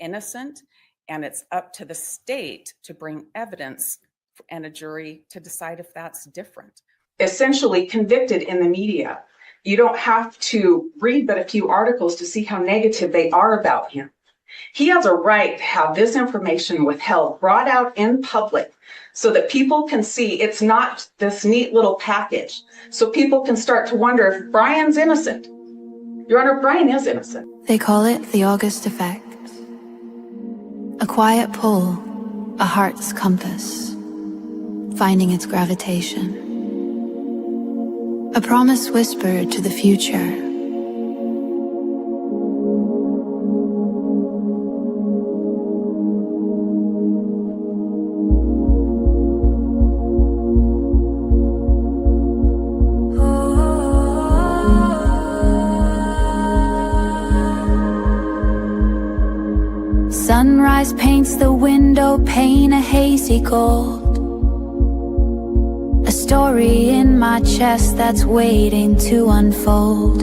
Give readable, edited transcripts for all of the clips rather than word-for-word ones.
innocent, and it's up to the state to bring evidence and a jury to decide if that's different. Essentially convicted in the media. You don't have to read but a few articles to see how negative they are about him. He has a right to have this information withheld, brought out in public, so that people can see it's not this neat little package. So people can start to wonder if Brian's innocent. Your Honor, Brian is innocent. They call it the August effect. A quiet pull, a heart's compass, finding its gravitation. A promise whispered to the future. Sunrise paints the window pane a hazy gold. A story in my chest that's waiting to unfold.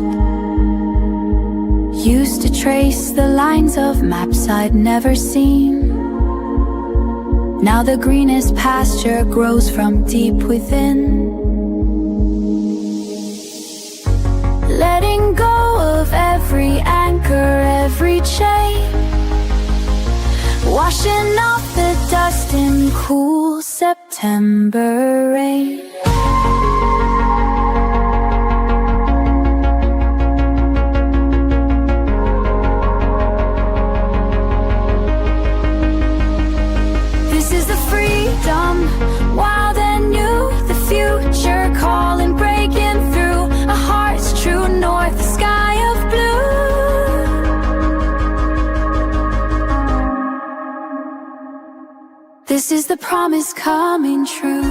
Used to trace the lines of maps I'd never seen. Now the greenest pasture grows from deep within. Letting go of every anchor, every chain, washing off the dust in cool September rain. This is the freedom, wild and new, the future calling, breaking through. A heart's true north, the sky of blue. This is the promise coming true.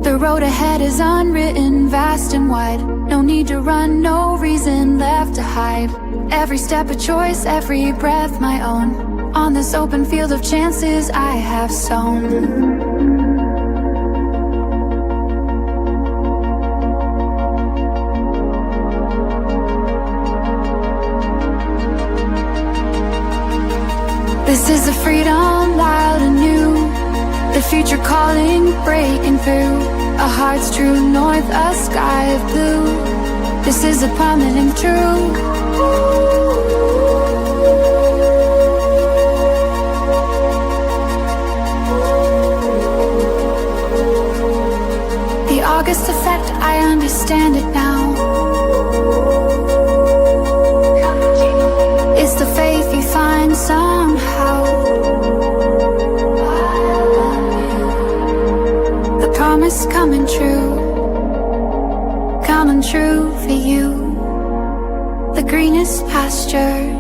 The road ahead is unwritten, vast and wide. No need to run, no reason left to hide. Every step a choice, every breath my own. On this open field of chances I have sown. This is the freedom, wild and new. The future calling, breaking through. A heart's true north, a sky of blue. This is a prominent true. The August effect, I understand it now. It's the faith you find somehow. The promise coming true for you. The greenest pasture.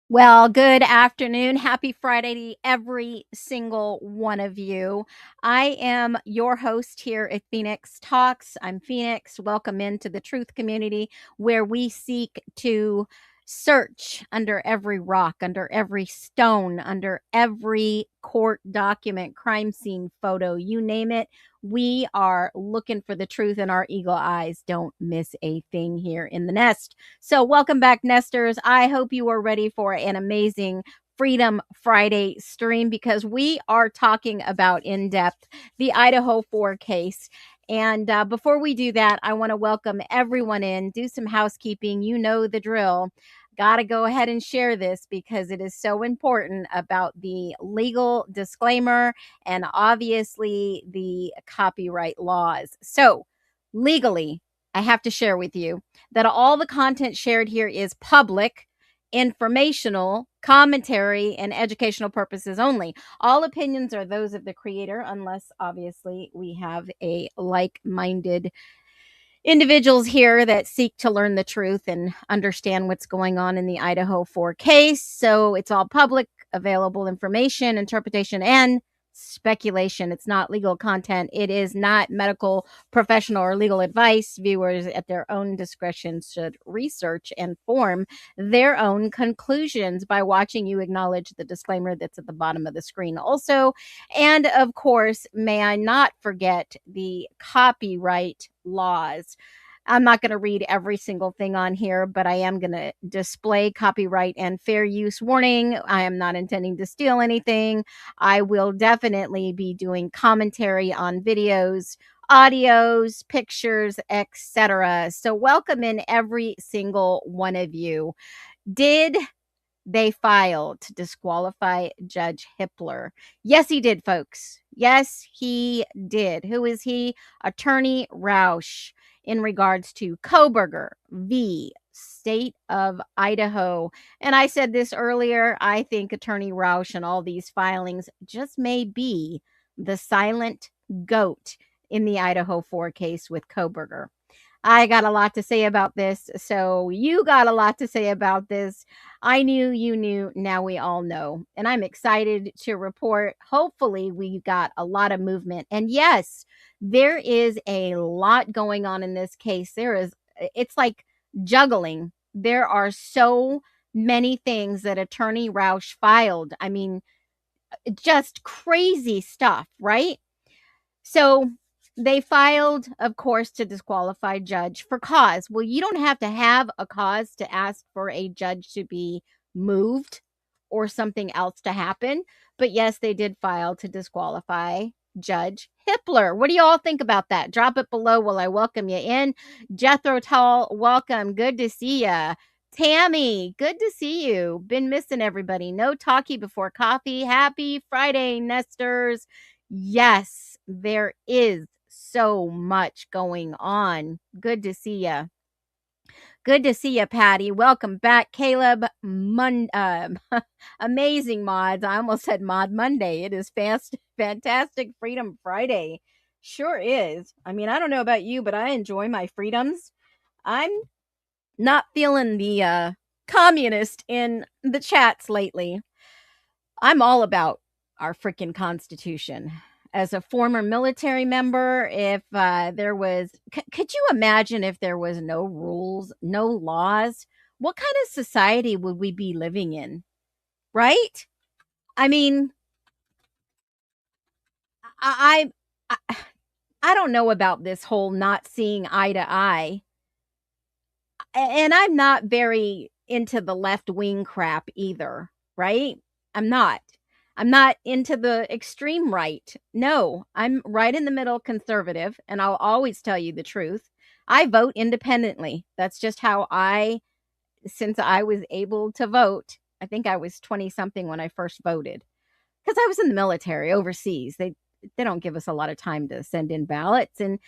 Well, good afternoon. Happy Friday to every single one of you. I am your host here at Phoenix Talks. I'm Phoenix. Welcome into the truth community where we seek to search under every rock, under every stone, under every court document, crime scene photo, you name it. We are looking for the truth, and our eagle eyes don't miss a thing here in the nest. So welcome back, nesters. I hope you are ready for an amazing Freedom Friday stream, because we are talking about in depth the Idaho 4 case. And before we do that, I want to welcome everyone in, do some housekeeping. You know the drill. Got to go ahead and share this because it is so important about the legal disclaimer and obviously the copyright laws. So legally, I have to share with you that all the content shared here is public, informational, commentary, and educational purposes only. All opinions are those of the creator, unless obviously we have a like-minded individuals here that seek to learn the truth and understand what's going on in the Idaho 4 case. So it's all public, available information, interpretation, and speculation. It's not legal content. It is not medical, professional, or legal advice. Viewers at their own discretion should research and form their own conclusions by watching. You acknowledge the disclaimer that's at the bottom of the screen also. And of course, may I not forget the copyright laws. I'm not going to read every single thing on here, but I am going to display copyright and fair use warning. I am not intending to steal anything. I will definitely be doing commentary on videos, audios, pictures, etc. So welcome in every single one of you. Did they filed to disqualify Judge Hippler? Yes, he did, folks. Yes, he did. Who is he? Attorney Rausch, in regards to Koberger v. State of Idaho. And I said this earlier, I think Attorney Rausch and all these filings just may be the silent goat in the Idaho 4 case with Koberger. I got a lot to say about this, so you got a lot to say about this. I knew, you knew, now we all know. And I'm excited to report. Hopefully, we got a lot of movement. And yes, there is a lot going on in this case. It's like juggling. There are so many things that Attorney Rausch filed. I mean, just crazy stuff, right? So they filed, of course, to disqualify judge for cause. Well, you don't have to have a cause to ask for a judge to be moved or something else to happen. But yes, they did file to disqualify Judge Hippler. What do you all think about that? Drop it below while I welcome you in. Jethro Tull, welcome. Good to see you. Tammy, good to see you. Been missing everybody. No talkie before coffee. Happy Friday, Nesters. Yes, there is so much going on. Good to see you. Good to see you, Patty. Welcome back, Caleb. Amazing mods. I almost said Mod Monday. It is fantastic Freedom Friday. Sure is. I mean, I don't know about you, but I enjoy my freedoms. I'm not feeling the communist in the chats lately. I'm all about our freaking Constitution. As a former military member, if there was, could you imagine if there was no rules, no laws? What kind of society would we be living in? Right? I mean, I, I, I don't know about this whole not seeing eye to eye. And I'm not very into the left wing crap either, right? I'm not. I'm not into the extreme right. No, I'm right in the middle, conservative, and I'll always tell you the truth. I vote independently. That's just how since I was able to vote, I think I was 20 something when I first voted because I was in the military overseas. They don't give us a lot of time to send in ballots. And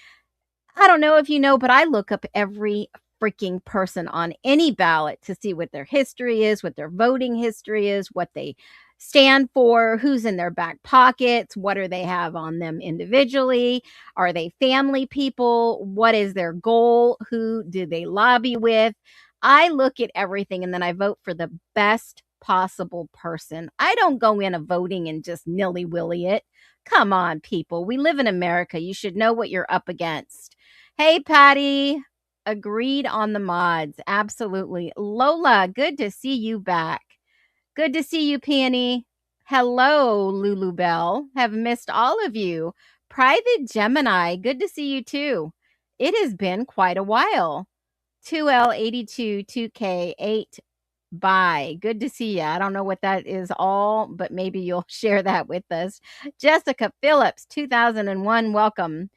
I don't know if you know, but I look up every freaking person on any ballot to see what their history is, what their voting history is, what they stand for, who's in their back pockets, what do they have on them individually, are they family people, what is their goal, who do they lobby with. I look at everything and then I vote for the best possible person. I don't go in a voting and just nilly-willy it. Come on, people. We live in America. You should know what you're up against. Hey, Patty. Agreed on the mods. Absolutely. Lola, good to see you back. Good to see you, Peony. Hello, Lulu Bell. Have missed all of you. Private Gemini, good to see you too. It has been quite a while. 2L82, 2K8, bye. Good to see you. I don't know what that is all, but maybe you'll share that with us. Jessica Phillips, 2001, welcome.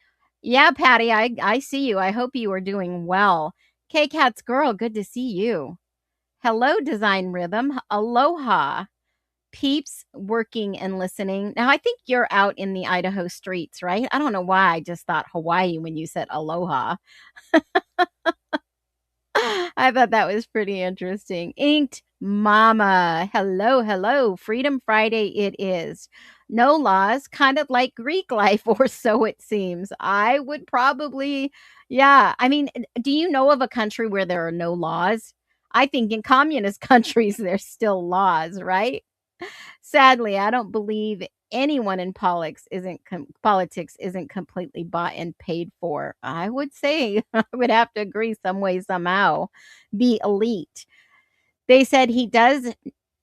Yeah, Patty, I see you. I hope you are doing well. K-Cat's girl, good to see you. Hello, Design Rhythm. Aloha. Peeps working and listening. Now, I think you're out in the Idaho streets, right? I don't know why I just thought Hawaii when you said aloha. I thought that was pretty interesting. Inked Mama. Hello, hello. Freedom Friday it is. No laws, kind of like Greek life, or so it seems. I would probably, yeah. I mean, do you know of a country where there are no laws? I think in communist countries, there's still laws, right? Sadly, I don't believe anyone in politics isn't completely bought and paid for. I would say I would have to agree some way, somehow. The elite. They said he does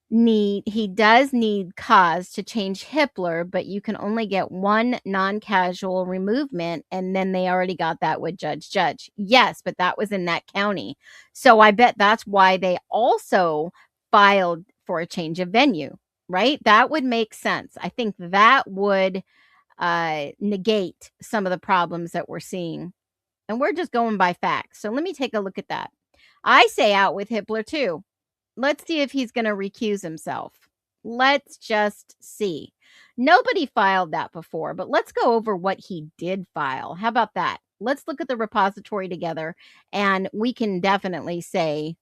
need cause to change Hitler, but you can only get one non-casual removement, and then they already got that with Judge. Yes, but that was in that county. So I bet that's why they also filed for a change of venue, right? That would make sense. I think that would negate some of the problems that we're seeing. And we're just going by facts. So let me take a look at that. I say out with Hitler too. Let's see if he's going to recuse himself. Let's just see. Nobody filed that before, but let's go over what he did file. How about that? Let's look at the repository together, and we can definitely say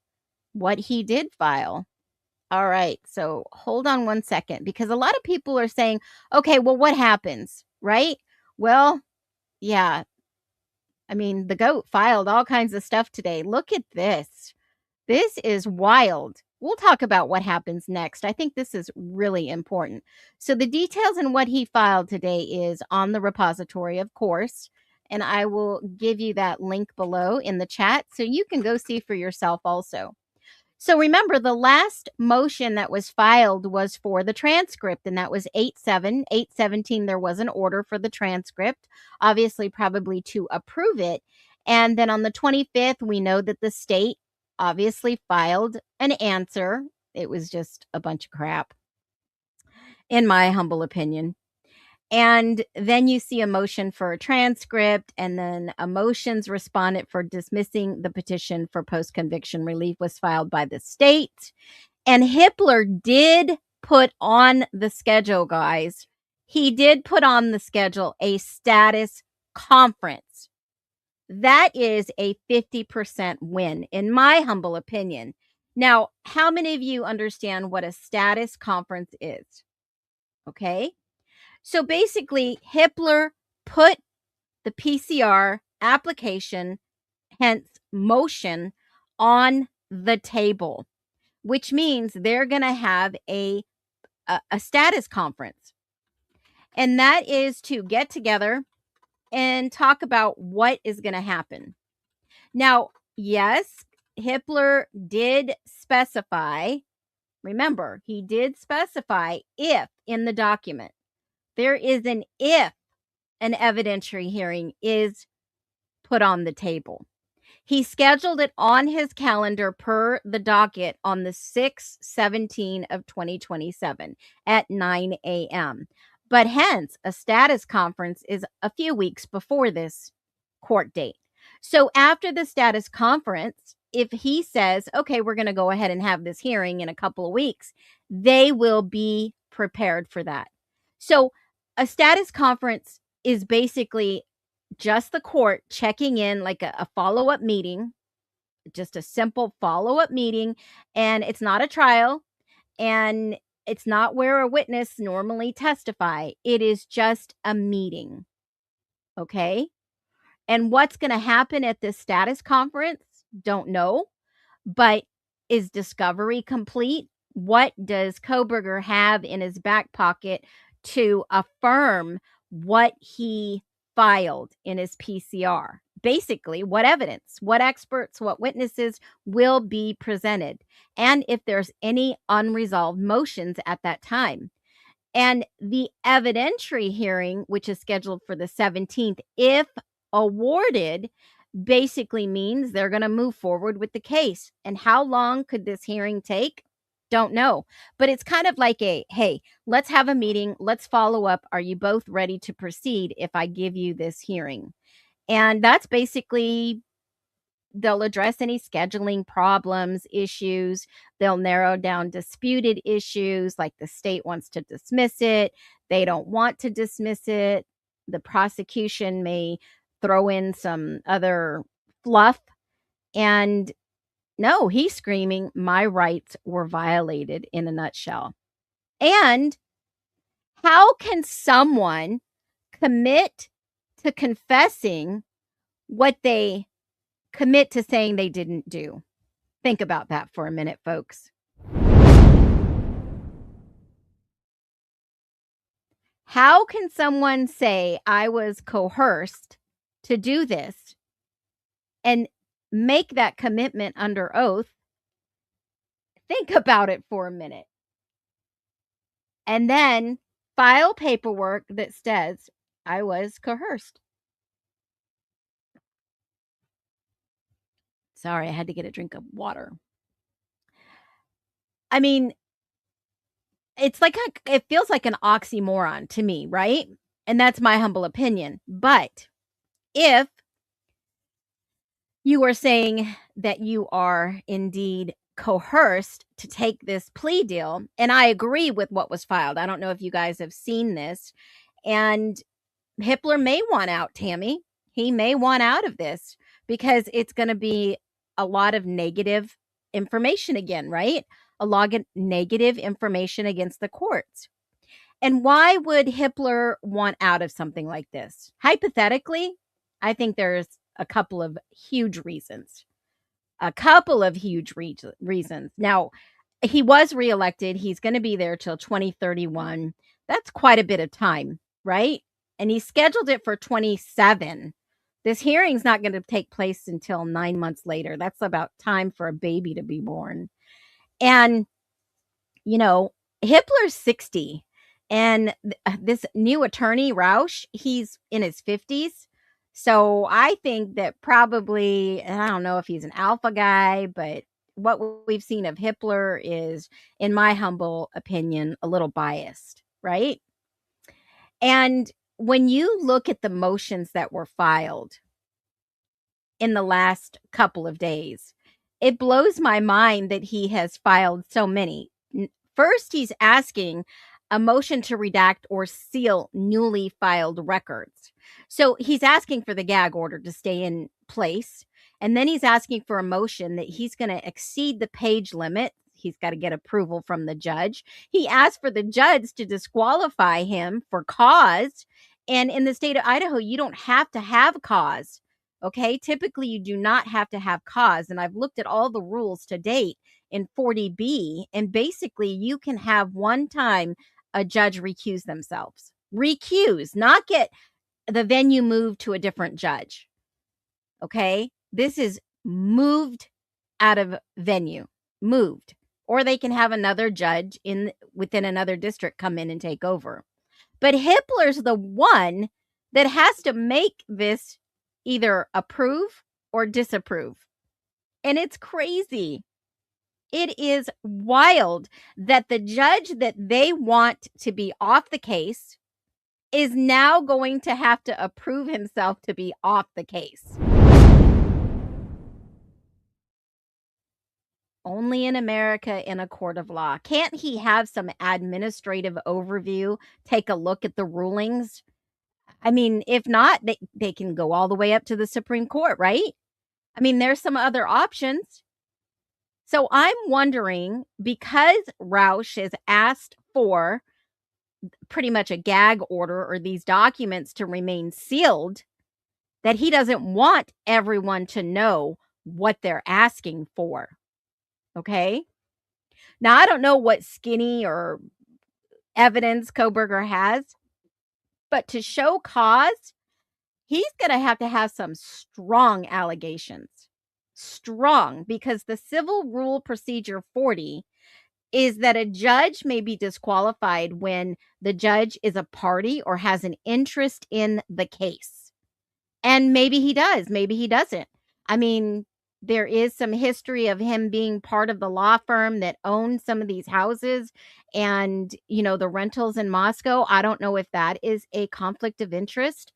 what he did file. All right, so hold on one second, because a lot of people are saying, okay, well, what happens, right? Well, yeah, I mean, the GOAT filed all kinds of stuff today. Look at this. This is wild. We'll talk about what happens next. I think this is really important. So the details in what he filed today is on the repository, of course, and I will give you that link below in the chat so you can go see for yourself also. So remember, the last motion that was filed was for the transcript, and that was 8/7. 8/17, there was an order for the transcript, obviously probably to approve it. And then on the 25th, we know that the state obviously filed an answer. It was just a bunch of crap, in my humble opinion. And then you see a motion for a transcript, and then a motions respondent for dismissing the petition for post-conviction relief was filed by the state. And Hitler did put on the schedule, guys. He did put on the schedule a status conference. That is a 50% win, in my humble opinion. Now, how many of you understand what a status conference is? Okay. So basically, Hitler put the PCR application, hence motion, on the table, which means they're going to have a status conference. And that is to get together and talk about what is going to happen. Now, yes, Hitler did specify, remember, he did specify if in the document there is an if an evidentiary hearing is put on the table. He scheduled it on his calendar per the docket on the 6/17 of 2027 at 9 a.m. But hence, a status conference is a few weeks before this court date. So after the status conference, if he says, okay, we're going to go ahead and have this hearing in a couple of weeks, they will be prepared for that. So a status conference is basically just the court checking in, like a follow-up meeting, just a simple follow-up meeting. And it's not a trial, and it's not where a witness normally testify. It is just a meeting. Okay. And what's going to happen at this status conference? Don't know. But is discovery complete? What does Koberger have in his back pocket to affirm what he filed in his PCR? Basically, what evidence, what experts, what witnesses will be presented, and if there's any unresolved motions at that time. And the evidentiary hearing, which is scheduled for the 17th, if awarded, basically means they're going to move forward with the case. And how long could this hearing take? Don't know. But it's kind of like hey, let's have a meeting. Let's follow up. Are you both ready to proceed if I give you this hearing? And that's basically, they'll address any scheduling problems, issues. They'll narrow down disputed issues, like the state wants to dismiss it. They don't want to dismiss it. The prosecution may throw in some other fluff. And no, he's screaming, my rights were violated, in a nutshell. And how can someone commit to confessing what they commit to saying they didn't do? Think about that for a minute, folks. How can someone say I was coerced to do this and make that commitment under oath? Think about it for a minute. And then file paperwork that says I was coerced. Sorry, I had to get a drink of water. I mean, it's like it feels like an oxymoron to me, right? And that's my humble opinion. But if you are saying that you are indeed coerced to take this plea deal, and I agree with what was filed. I don't know if you guys have seen this, and Hitler may want out, Tammy. He may want out of this because it's going to be a lot of negative information again, right? A lot of negative information against the courts. And why would Hitler want out of something like this? Hypothetically, I think there's a couple of huge reasons. Reasons. Now, he was reelected. He's going to be there till 2031. That's quite a bit of time, right? And he scheduled it for 27. This hearing's not going to take place until 9 months later. That's about time for a baby to be born. And, you know, Hitler's 60. And this new attorney, Rausch, he's in his 50s. So I think that probably, and I don't know if he's an alpha guy, but what we've seen of Hitler is, in my humble opinion, a little biased, right? And when you look at the motions that were filed in the last couple of days, it blows my mind that he has filed so many. First, he's asking a motion to redact or seal newly filed records. So he's asking for the gag order to stay in place. And then he's asking for a motion that he's going to exceed the page limit. He's got to get approval from the judge. He asked for the judge to disqualify him for cause. And in the state of Idaho, you don't have to have cause. Okay. Typically, you do not have to have cause. And I've looked at all the rules to date in 40B. And basically, you can have one time a judge recuse themselves. Recuse, not get the venue moved to a different judge. Okay. This is moved out of venue, moved. Or they can have another judge within another district come in and take over. But Hitler's the one that has to make this either approve or disapprove. And it's crazy. It is wild that the judge that they want to be off the case is now going to have to approve himself to be off the case. Only in America in a court of law. Can't he have some administrative overview, take a look at the rulings? I mean, if not, they can go all the way up to the Supreme Court, right? I mean, there's some other options. So I'm wondering, because Rausch has asked for pretty much a gag order or these documents to remain sealed, that he doesn't want everyone to know what they're asking for. Okay. Now, I don't know what skinny or evidence Koberger has, but to show cause, he's going to have some strong allegations. Strong, because the Civil Rule Procedure 40 is that a judge may be disqualified when the judge is a party or has an interest in the case. And maybe he does, maybe he doesn't. I mean, there is some history of him being part of the law firm that owned some of these houses and, you know, the rentals in Moscow. I don't know if that is a conflict of interest,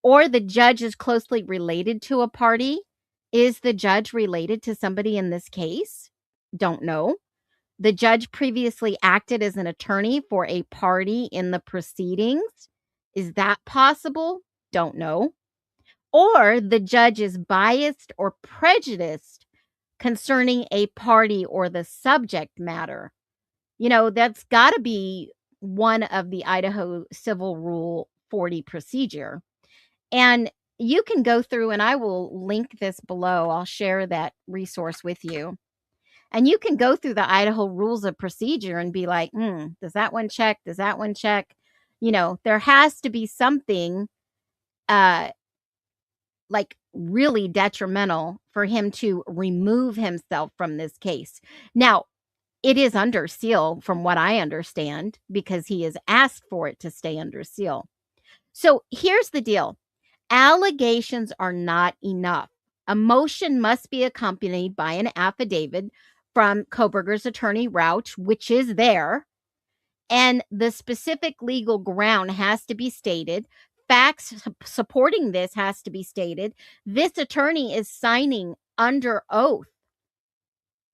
or the judge is closely related to a party. Is the judge related to somebody in this case? Don't know. The judge previously acted as an attorney for a party in the proceedings. Is that possible? Don't know. Or the judge is biased or prejudiced concerning a party or the subject matter. You know, that's got to be one of the Idaho Civil Rule 40 procedure. And you can go through, and I will link this below. I'll share that resource with you. And you can go through the Idaho Rules of Procedure and be like, does that one check? Does that one check? There has to be something like really detrimental for him to remove himself from this case. Now, it is under seal from what I understand because he has asked for it to stay under seal. So here's the deal. Allegations are not enough. A motion must be accompanied by an affidavit from Koberger's attorney, Rauch, which is there, and the specific legal ground has to be stated. Facts supporting this has to be stated. This attorney is signing under oath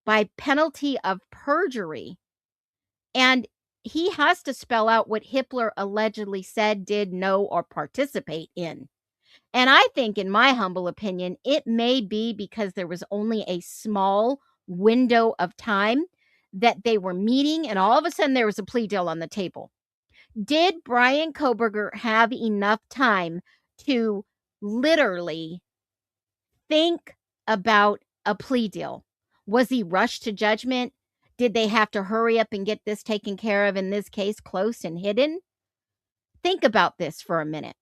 by penalty of perjury, and he has to spell out what Hitler allegedly said, did, know, or participate in. And I think, in my humble opinion, it may be because there was only a small window of time that they were meeting, and all of a sudden there was a plea deal on the table. Did Brian Koberger have enough time to literally think about a plea deal? Was he rushed to judgment? Did they have to hurry up and get this taken care of, in this case, close and hidden? Think about this for a minute,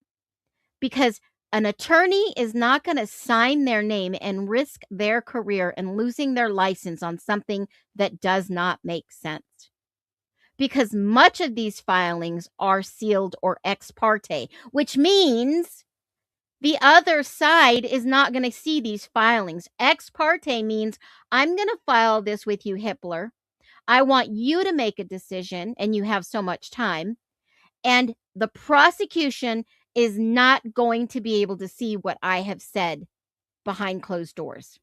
because an attorney is not going to sign their name and risk their career and losing their license on something that does not make sense. Because much of these filings are sealed or ex parte, which means the other side is not going to see these filings. Ex parte means I'm going to file this with you, Hitler. I want you to make a decision, and you have so much time. And the prosecution is not going to be able to see what I have said behind closed doors,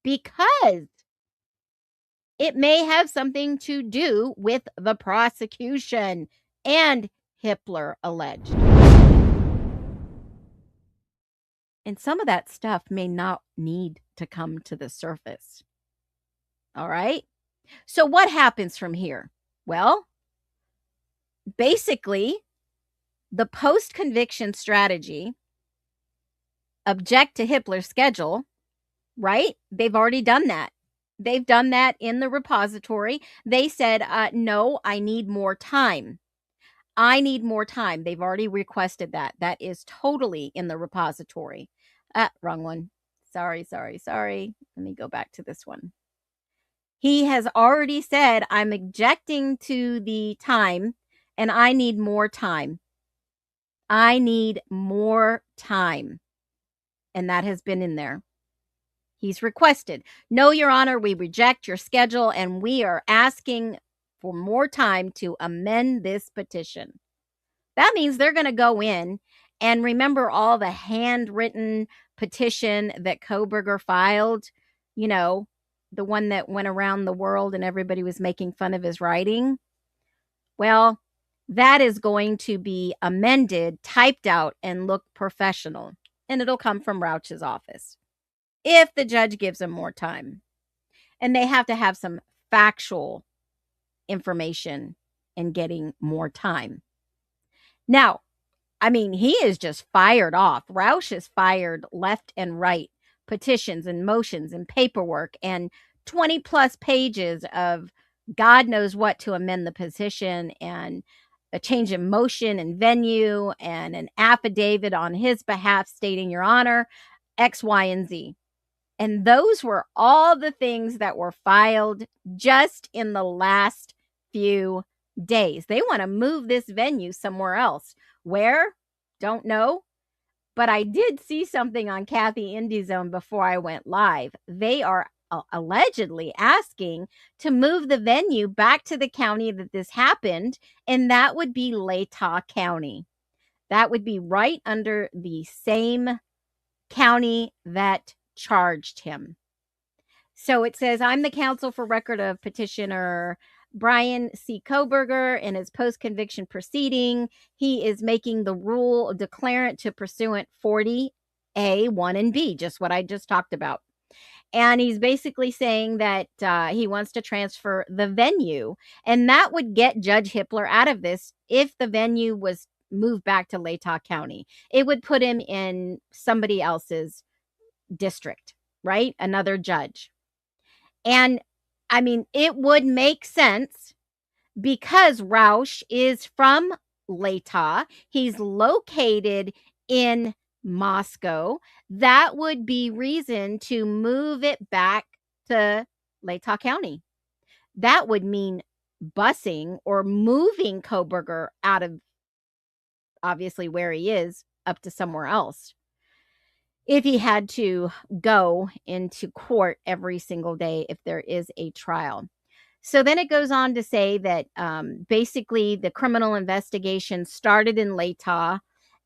because it may have something to do with the prosecution and Hitler alleged. And some of that stuff may not need to come to the surface. All right? So what happens from here? Well, basically, the post-conviction strategy, object to Hitler's schedule, right? They've already done that. They've done that in the repository. They said, no, I need more time. I need more time. They've already requested that. That is totally in the repository. Wrong one. Sorry. Let me go back to this one. He has already said, I'm objecting to the time, and I need more time. I need more time. And that has been in there. He's requested, no, Your Honor, we reject your schedule, and we are asking for more time to amend this petition. That means they're going to go in and remember all the handwritten petition that Koberger filed, the one that went around the world and everybody was making fun of his writing. Well, that is going to be amended, typed out, and look professional. And it'll come from Rauch's office if the judge gives him more time. And they have to have some factual information in getting more time. Now, he is just fired off. Rauch is fired left and right. Petitions and motions and paperwork and 20 plus pages of God knows what to amend the petition, and a change in motion and venue, and an affidavit on his behalf stating, Your Honor, X, Y, and Z. And those were all the things that were filed just in the last few days. They want to move this venue somewhere else. Where? Don't know. But I did see something on Kathy IndieZone before I went live. They are allegedly asking to move the venue back to the county that this happened, and that would be Latah County. That would be right under the same county that charged him. So it says, I'm the counsel for record of petitioner Brian C. Koberger in his post-conviction proceeding. He is making the rule declarant to pursuant 40A, 1 and B, just what I just talked about. And he's basically saying that he wants to transfer the venue. And that would get Judge Hitler out of this if the venue was moved back to Latah County. It would put him in somebody else's district, right? Another judge. And it would make sense because Rauch is from Lata. He's located in Moscow. That would be reason to move it back to Lata County. That would mean busing or moving Koberger out of obviously where he is up to somewhere else. If he had to go into court every single day if there is a trial. So then it goes on to say that basically the criminal investigation started in Lata,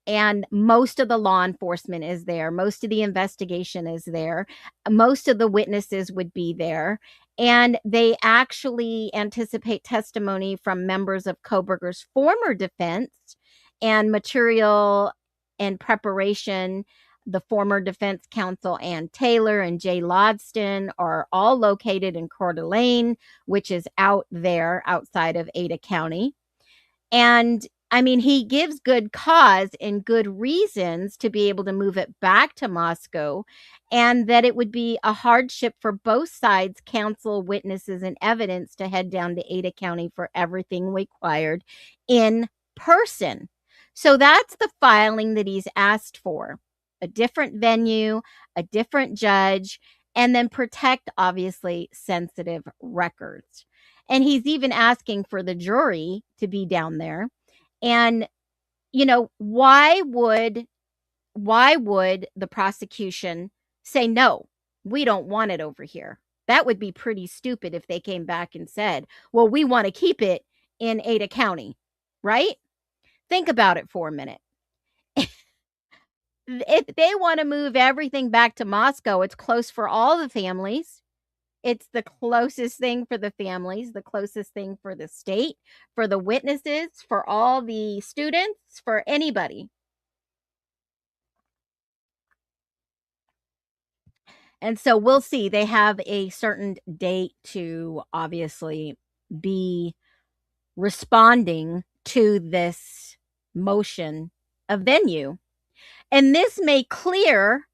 and most of the law enforcement is there. Most of the investigation is there. Most of the witnesses would be there. And they actually anticipate testimony from members of Koberger's former defense and material and preparation. The former defense counsel Ann Taylor and Jay Lodston are all located in Coeur d'Alene, which is out there outside of Ada County. And I mean, he gives good cause and good reasons to be able to move it back to Moscow, and that it would be a hardship for both sides, counsel, witnesses, and evidence to head down to Ada County for everything required in person. So that's the filing that he's asked for. A different venue, a different judge, and then protect, obviously, sensitive records. And he's even asking for the jury to be down there. And, you know, why would the prosecution say, no, we don't want it over here? That would be pretty stupid if they came back and said, well, we want to keep it in Ada County, right? Think about it for a minute. If they want to move everything back to Moscow, it's close for all the families. It's the closest thing for the families, the closest thing for the state, for the witnesses, for all the students, for anybody. And so we'll see. They have a certain date to obviously be responding to this motion of venue. And this may clear,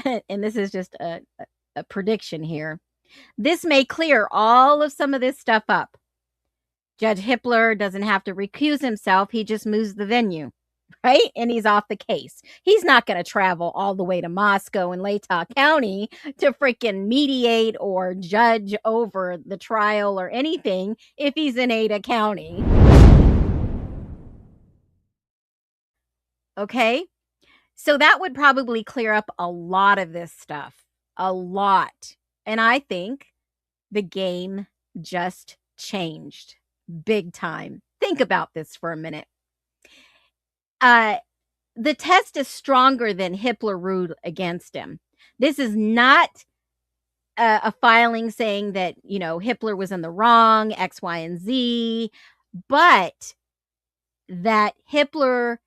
and this is just a prediction here, this may clear all of some of this stuff up. Judge Hippler doesn't have to recuse himself. He just moves the venue, right? And he's off the case. He's not going to travel all the way to Moscow and Lata County to freaking mediate or judge over the trial or anything if he's in Ada County. Okay? So that would probably clear up a lot of this stuff. A lot. And I think the game just changed big time. Think about this for a minute. The test is stronger than Hippler ruled against him. This is not a filing saying that, you know, Hippler was in the wrong, X, Y, and Z, but that Hippler,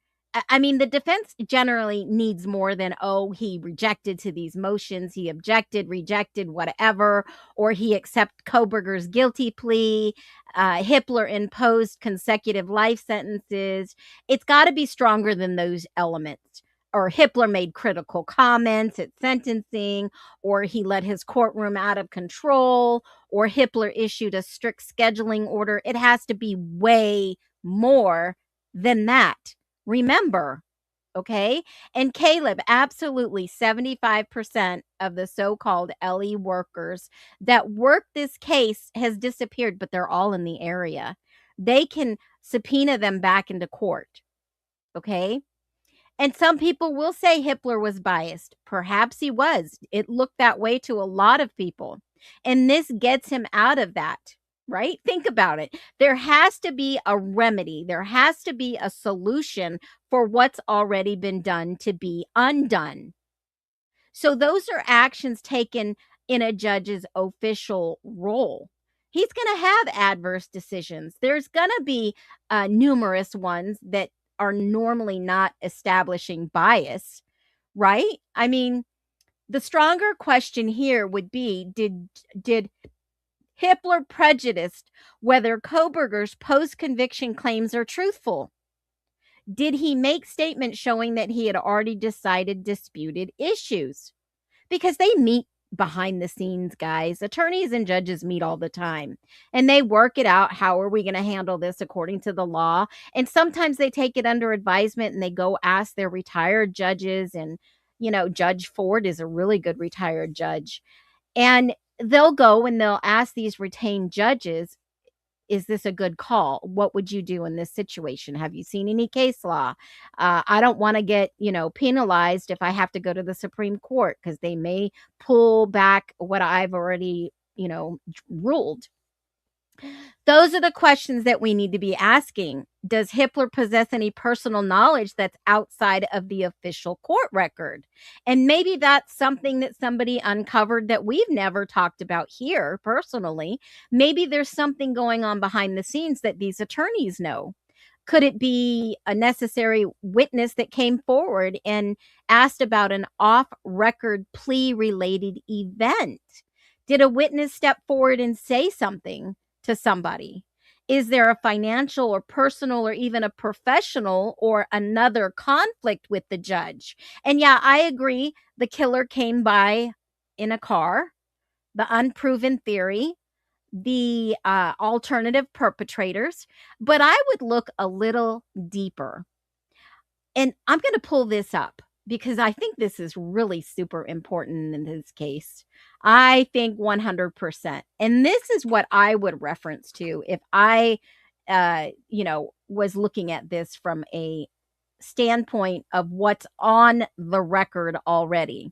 I mean, the defense generally needs more than, oh, he rejected to these motions, he objected, rejected, whatever, or he accepted Koberger's guilty plea, Hippler imposed consecutive life sentences. It's got to be stronger than those elements. Or Hippler made critical comments at sentencing, or he let his courtroom out of control, or Hippler issued a strict scheduling order. It has to be way more than that. Remember, okay? And Caleb, absolutely 75% of the so-called LE workers that work this case has disappeared, but they're all in the area. They can subpoena them back into court, okay? And some people will say Hippler was biased. Perhaps he was. It looked that way to a lot of people. And this gets him out of that. Right? Think about it. There has to be a remedy. There has to be a solution for what's already been done to be undone. So those are actions taken in a judge's official role. He's going to have adverse decisions. There's going to be numerous ones that are normally not establishing bias, right? I mean, the stronger question here would be, did Hippler prejudiced whether Koberger's post-conviction claims are truthful? Did he make statements showing that he had already decided disputed issues? Because they meet behind the scenes, guys. Attorneys and judges meet all the time and they work it out. How are we going to handle this according to the law? And sometimes they take it under advisement and they go ask their retired judges. And, Judge Ford is a really good retired judge. And they'll go and they'll ask these retained judges, is this a good call? What would you do in this situation? Have you seen any case law? I don't want to get, penalized if I have to go to the Supreme Court because they may pull back what I've already, ruled. Those are the questions that we need to be asking. Does Hitler possess any personal knowledge that's outside of the official court record? And maybe that's something that somebody uncovered that we've never talked about here personally. Maybe there's something going on behind the scenes that these attorneys know. Could it be a necessary witness that came forward and asked about an off-record plea-related event? Did a witness step forward and say something to somebody? Is there a financial or personal or even a professional or another conflict with the judge? And yeah, I agree. The killer came by in a car, the unproven theory, the alternative perpetrators, but I would look a little deeper. And I'm going to pull this up because I think this is really super important in this case. I think 100%. And this is what I would reference to if I, was looking at this from a standpoint of what's on the record already.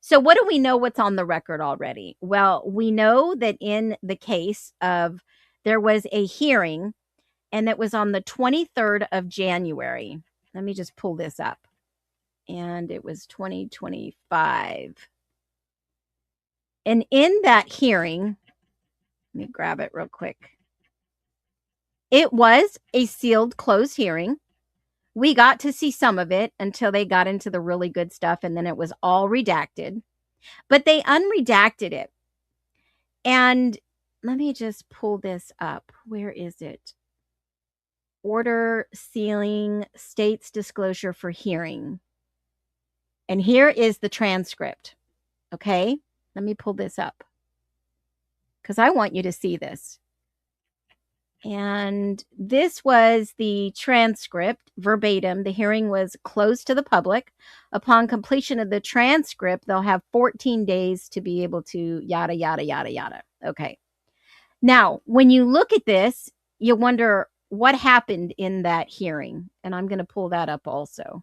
So what do we know what's on the record already? Well, we know that in the case of there was a hearing and it was on the 23rd of January. Let me just pull this up. And it was 2025. And in that hearing, let me grab it real quick. It was a sealed, closed hearing. We got to see some of it until they got into the really good stuff, and then it was all redacted. But they unredacted it. And let me just pull this up. Where is it? Order sealing states disclosure for hearing. And here is the transcript. Okay, let me pull this up because I want you to see this. And this was the transcript verbatim. The hearing was closed to the public. Upon completion of the transcript, they'll have 14 days to be able to yada, yada, yada, yada. Okay. Now, when you look at this, you wonder what happened in that hearing. And I'm going to pull that up also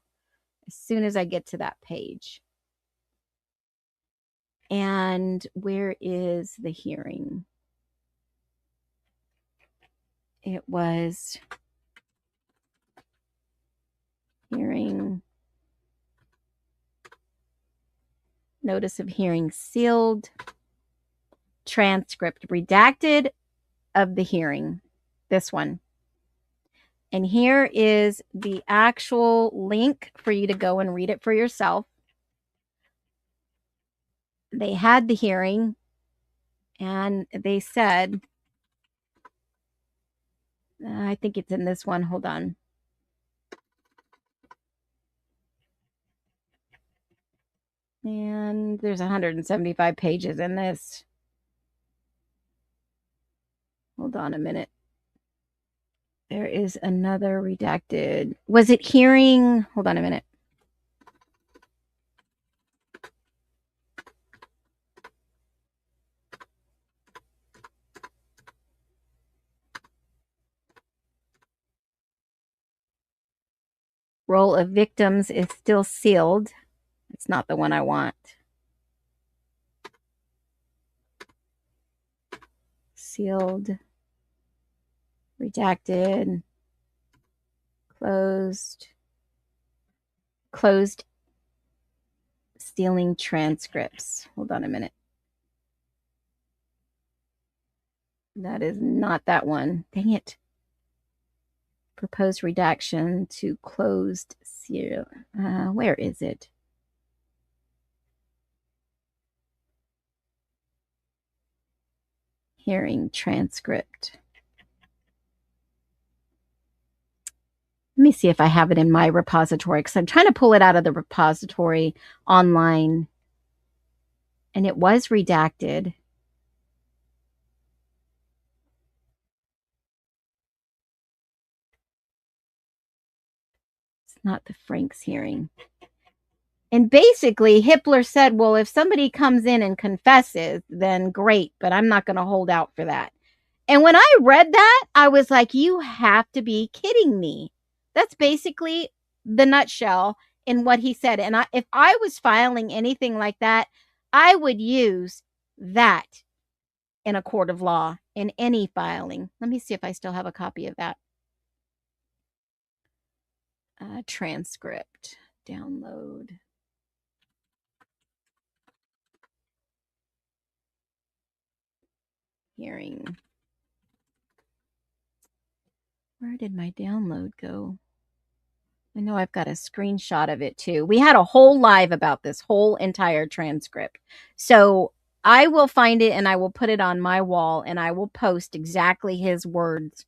as soon as I get to that page. And where is the hearing? It was hearing, notice of hearing sealed, transcript redacted of the hearing, this one. And here is the actual link for you to go and read it for yourself. They had the hearing and they said, I think it's in this one. Hold on. And there's 175 pages in this. Hold on a minute. There is another redacted. Was it hearing? Hold on a minute. Roll of victims is still sealed. It's not the one I want. Sealed, redacted, closed, stealing transcripts. Hold on a minute. That is not that one. Dang it. Proposed redaction to closed seal. Where is it? Hearing transcript. Let me see if I have it in my repository because I'm trying to pull it out of the repository online. And it was redacted. It's not the Frank's hearing. And basically, Hitler said, well, if somebody comes in and confesses, then great, but I'm not going to hold out for that. And when I read that, I was like, you have to be kidding me. That's basically the nutshell in what he said. And if I was filing anything like that, I would use that in a court of law in any filing. Let me see if I still have a copy of that. Transcript, download. Hearing. Where did my download go? I know I've got a screenshot of it too. We had a whole live about this whole entire transcript. So I will find it and I will put it on my wall and I will post exactly his words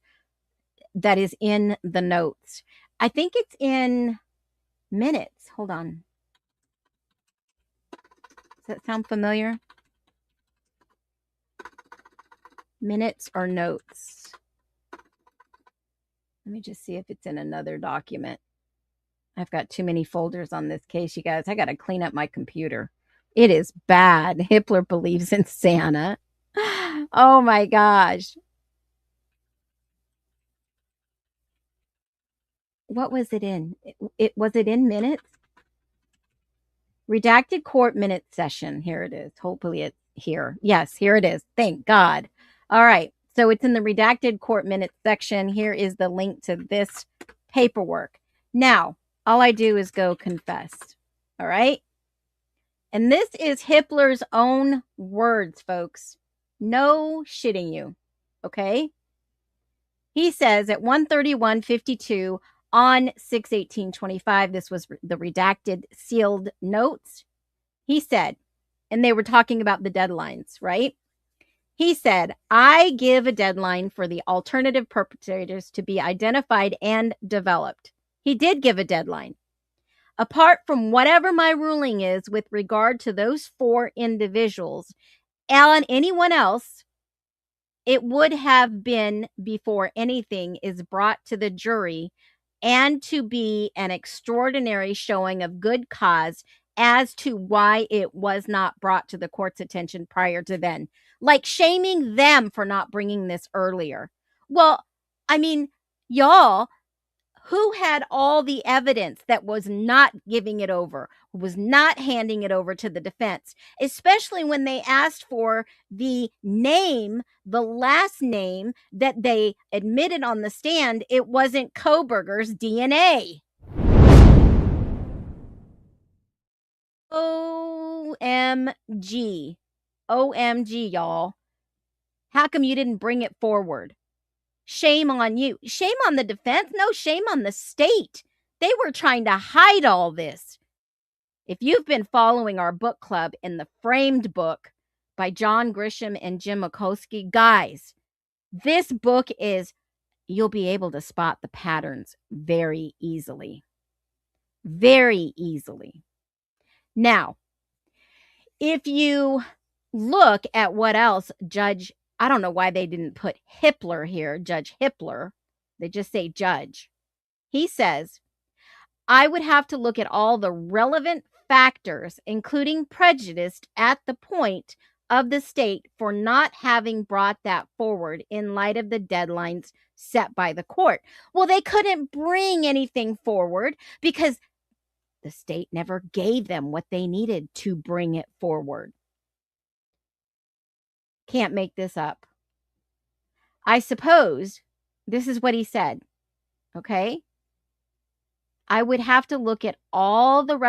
that is in the notes. I think it's in minutes. Hold on. Does that sound familiar? Minutes or notes? Let me just see if it's in another document. I've got too many folders on this case, you guys. I got to clean up my computer. It is bad. Hitler believes in Santa. Oh my gosh. What was it in? Was it in minutes? Redacted court minute session. Here it is. Hopefully it's here. Yes, here it is. Thank God. All right. So it's in the redacted court minutes section. Here is the link to this paperwork. Now, all I do is go confess. All right. And this is Hitler's own words, folks. No shitting you. Okay. He says at 131:52 on 6/18/25, this was the redacted sealed notes. He said, and they were talking about the deadlines, right? He said, I give a deadline for the alternative perpetrators to be identified and developed. He did give a deadline. Apart from whatever my ruling is with regard to those 4 individuals and anyone else, it would have been before anything is brought to the jury and to be an extraordinary showing of good cause as to why it was not brought to the court's attention prior to then. Like shaming them for not bringing this earlier. Well, I mean, y'all, who had all the evidence that was not giving it over, was not handing it over to the defense, especially when they asked for the name, the last name that they admitted on the stand, it wasn't Koberger's DNA. OMG. OMG, y'all. How come you didn't bring it forward? Shame on you. Shame on the defense? No, shame on the state. They were trying to hide all this. If you've been following our book club in the Framed book by John Grisham and Jim Mikulski, guys, this book is, you'll be able to spot the patterns very easily. Very easily. Now, if you look at what else Judge, I don't know why they didn't put Hitler here, Judge Hitler. They just say judge. He says, I would have to look at all the relevant factors, including prejudice at the point of the state for not having brought that forward in light of the deadlines set by the court. Well, they couldn't bring anything forward because the state never gave them what they needed to bring it forward. Can't make this up. I suppose this is what he said. Okay. I would have to look at all the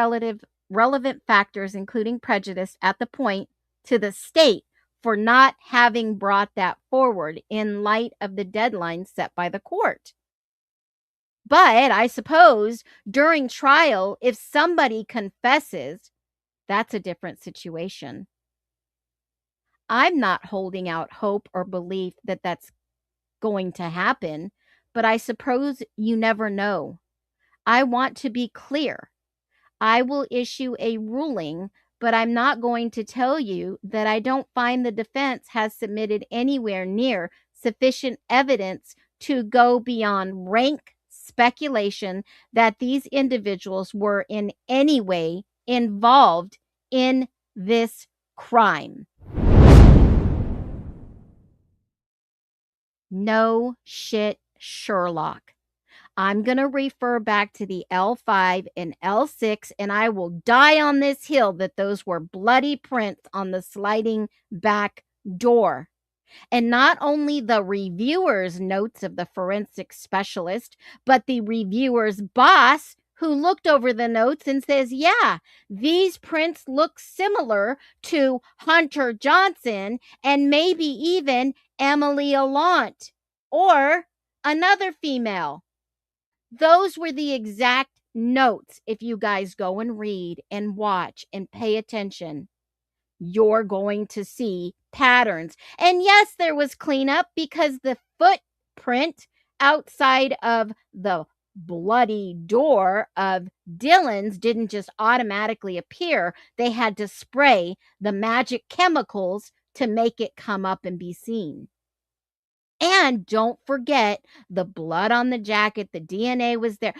relevant factors, including prejudice at the point to the state for not having brought that forward in light of the deadline set by the court. But I suppose during trial, if somebody confesses, that's a different situation. I'm not holding out hope or belief that that's going to happen, but I suppose you never know. I want to be clear. I will issue a ruling but I'm not going to tell you that I don't find the defense has submitted anywhere near sufficient evidence to go beyond rank speculation that these individuals were in any way involved in this crime. No shit, Sherlock. I'm going to refer back to the L5 and L6, and I will die on this hill that those were bloody prints on the sliding back door. And not only the reviewer's notes of the forensic specialist, but the reviewer's boss who looked over the notes and says, yeah, these prints look similar to Hunter Johnson and maybe even Emily Allant or another female. Those were the exact notes. If you guys go and read and watch and pay attention, you're going to see patterns. And yes, there was cleanup because the footprint outside of the bloody door of Dylan's didn't just automatically appear. They had to spray the magic chemicals to make it come up and be seen. And don't forget the blood on the jacket, the DNA was there.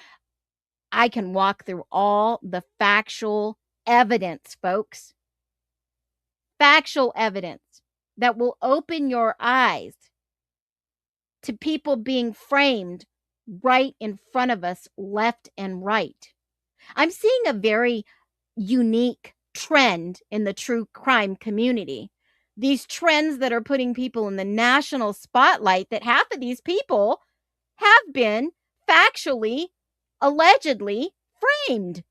I can walk through all the factual evidence, folks. Factual evidence that will open your eyes to people being framed right in front of us, left and right. I'm seeing a very unique trend in the true crime community. These trends that are putting people in the national spotlight, that half of these people have been factually, allegedly framed.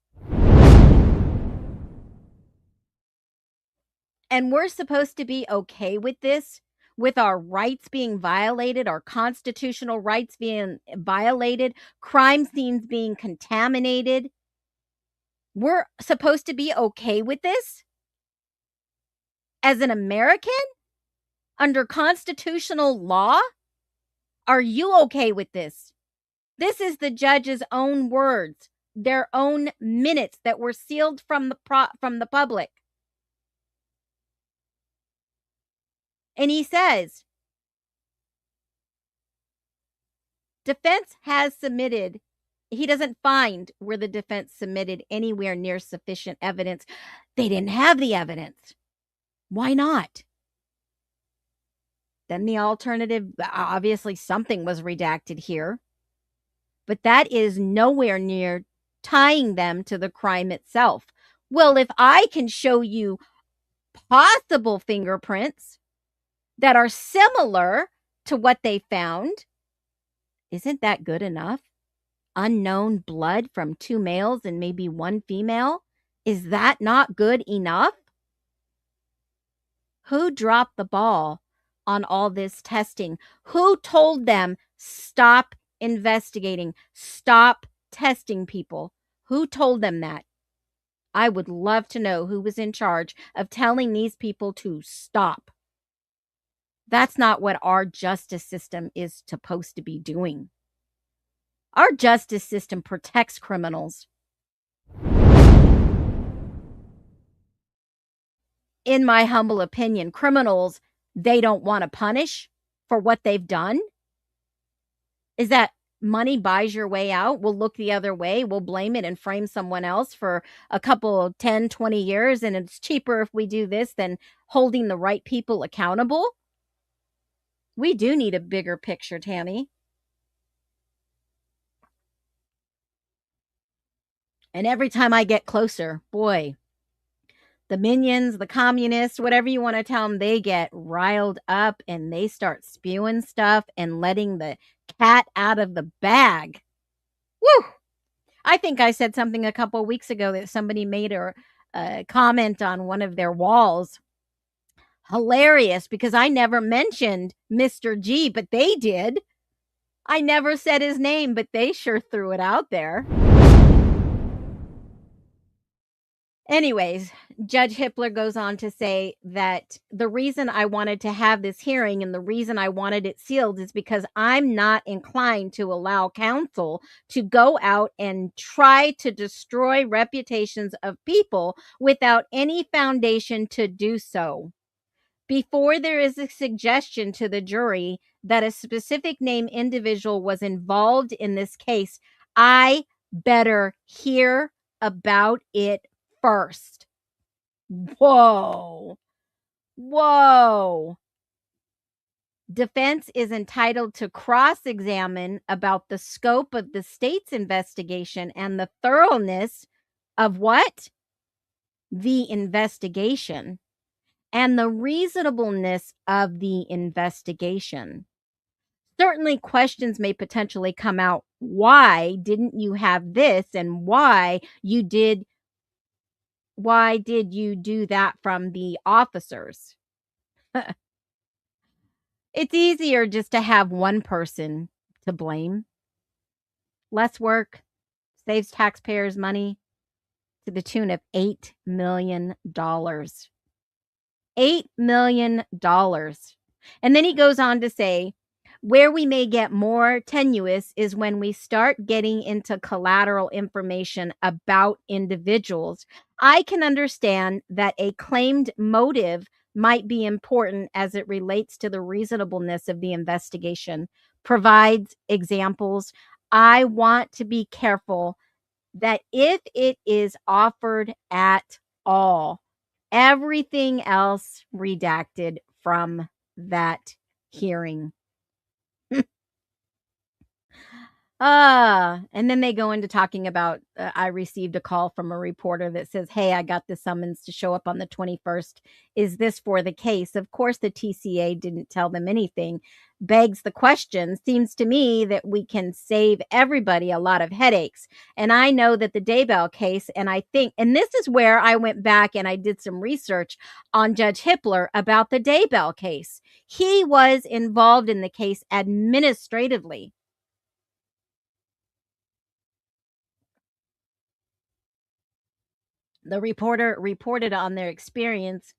And we're supposed to be okay with this, with our rights being violated, our constitutional rights being violated, crime scenes being contaminated. We're supposed to be okay with this? As an American? Under constitutional law? Are you okay with this? This is the judge's own words, their own minutes that were sealed from the public. And he says, defense has submitted, he doesn't find where the defense submitted anywhere near sufficient evidence. They didn't have the evidence. Why not? Then the alternative, obviously something was redacted here, but that is nowhere near tying them to the crime itself. Well, if I can show you possible fingerprints that are similar to what they found, isn't that good enough? Unknown blood from 2 males and maybe 1 female? Is that not good enough? Who dropped the ball on all this testing? Who told them stop investigating, stop testing people? Who told them that? I would love to know who was in charge of telling these people to stop. That's not what our justice system is supposed to be doing. Our justice system protects criminals. In my humble opinion, criminals they don't want to punish for what they've done. Is that money buys your way out? We'll look the other way. We'll blame it and frame someone else for a couple, 10, 20 years. And it's cheaper if we do this than holding the right people accountable. We do need a bigger picture, Tammy. And every time I get closer, boy, the minions, the communists, whatever you want to tell them, they get riled up and they start spewing stuff and letting the cat out of the bag. Woo! I think I said something a couple of weeks ago that somebody made a comment on one of their walls. Hilarious, because I never mentioned Mr. G, but they did. I never said his name, but they sure threw it out there. Anyways, Judge Hippler goes on to say that the reason I wanted to have this hearing and the reason I wanted it sealed is because I'm not inclined to allow counsel to go out and try to destroy reputations of people without any foundation to do so. Before there is a suggestion to the jury that a specific name individual was involved in this case, I better hear about it first. Whoa. Whoa. Defense is entitled to cross-examine about the scope of the state's investigation and the thoroughness of what? The investigation and the reasonableness of the investigation. Certainly, questions may potentially come out. Why didn't you have this? And why did you do that from the officers? It's easier just to have one person to blame. Less work, saves taxpayers money to the tune of $8 million. $8 million. And then he goes on to say, where we may get more tenuous is when we start getting into collateral information about individuals. I can understand that a claimed motive might be important as it relates to the reasonableness of the investigation. Provides examples. I want to be careful that if it is offered at all, everything else redacted from that hearing. And then they go into talking about, I received a call from a reporter that says, hey, I got the summons to show up on the 21st. Is this for the case? Of course, the TCA didn't tell them anything. Begs the question, seems to me that we can save everybody a lot of headaches. And I know that the Daybell case, and I think, and this is where I went back and I did some research on Judge Hippler about the Daybell case. He was involved in the case administratively. The reporter reported on their experience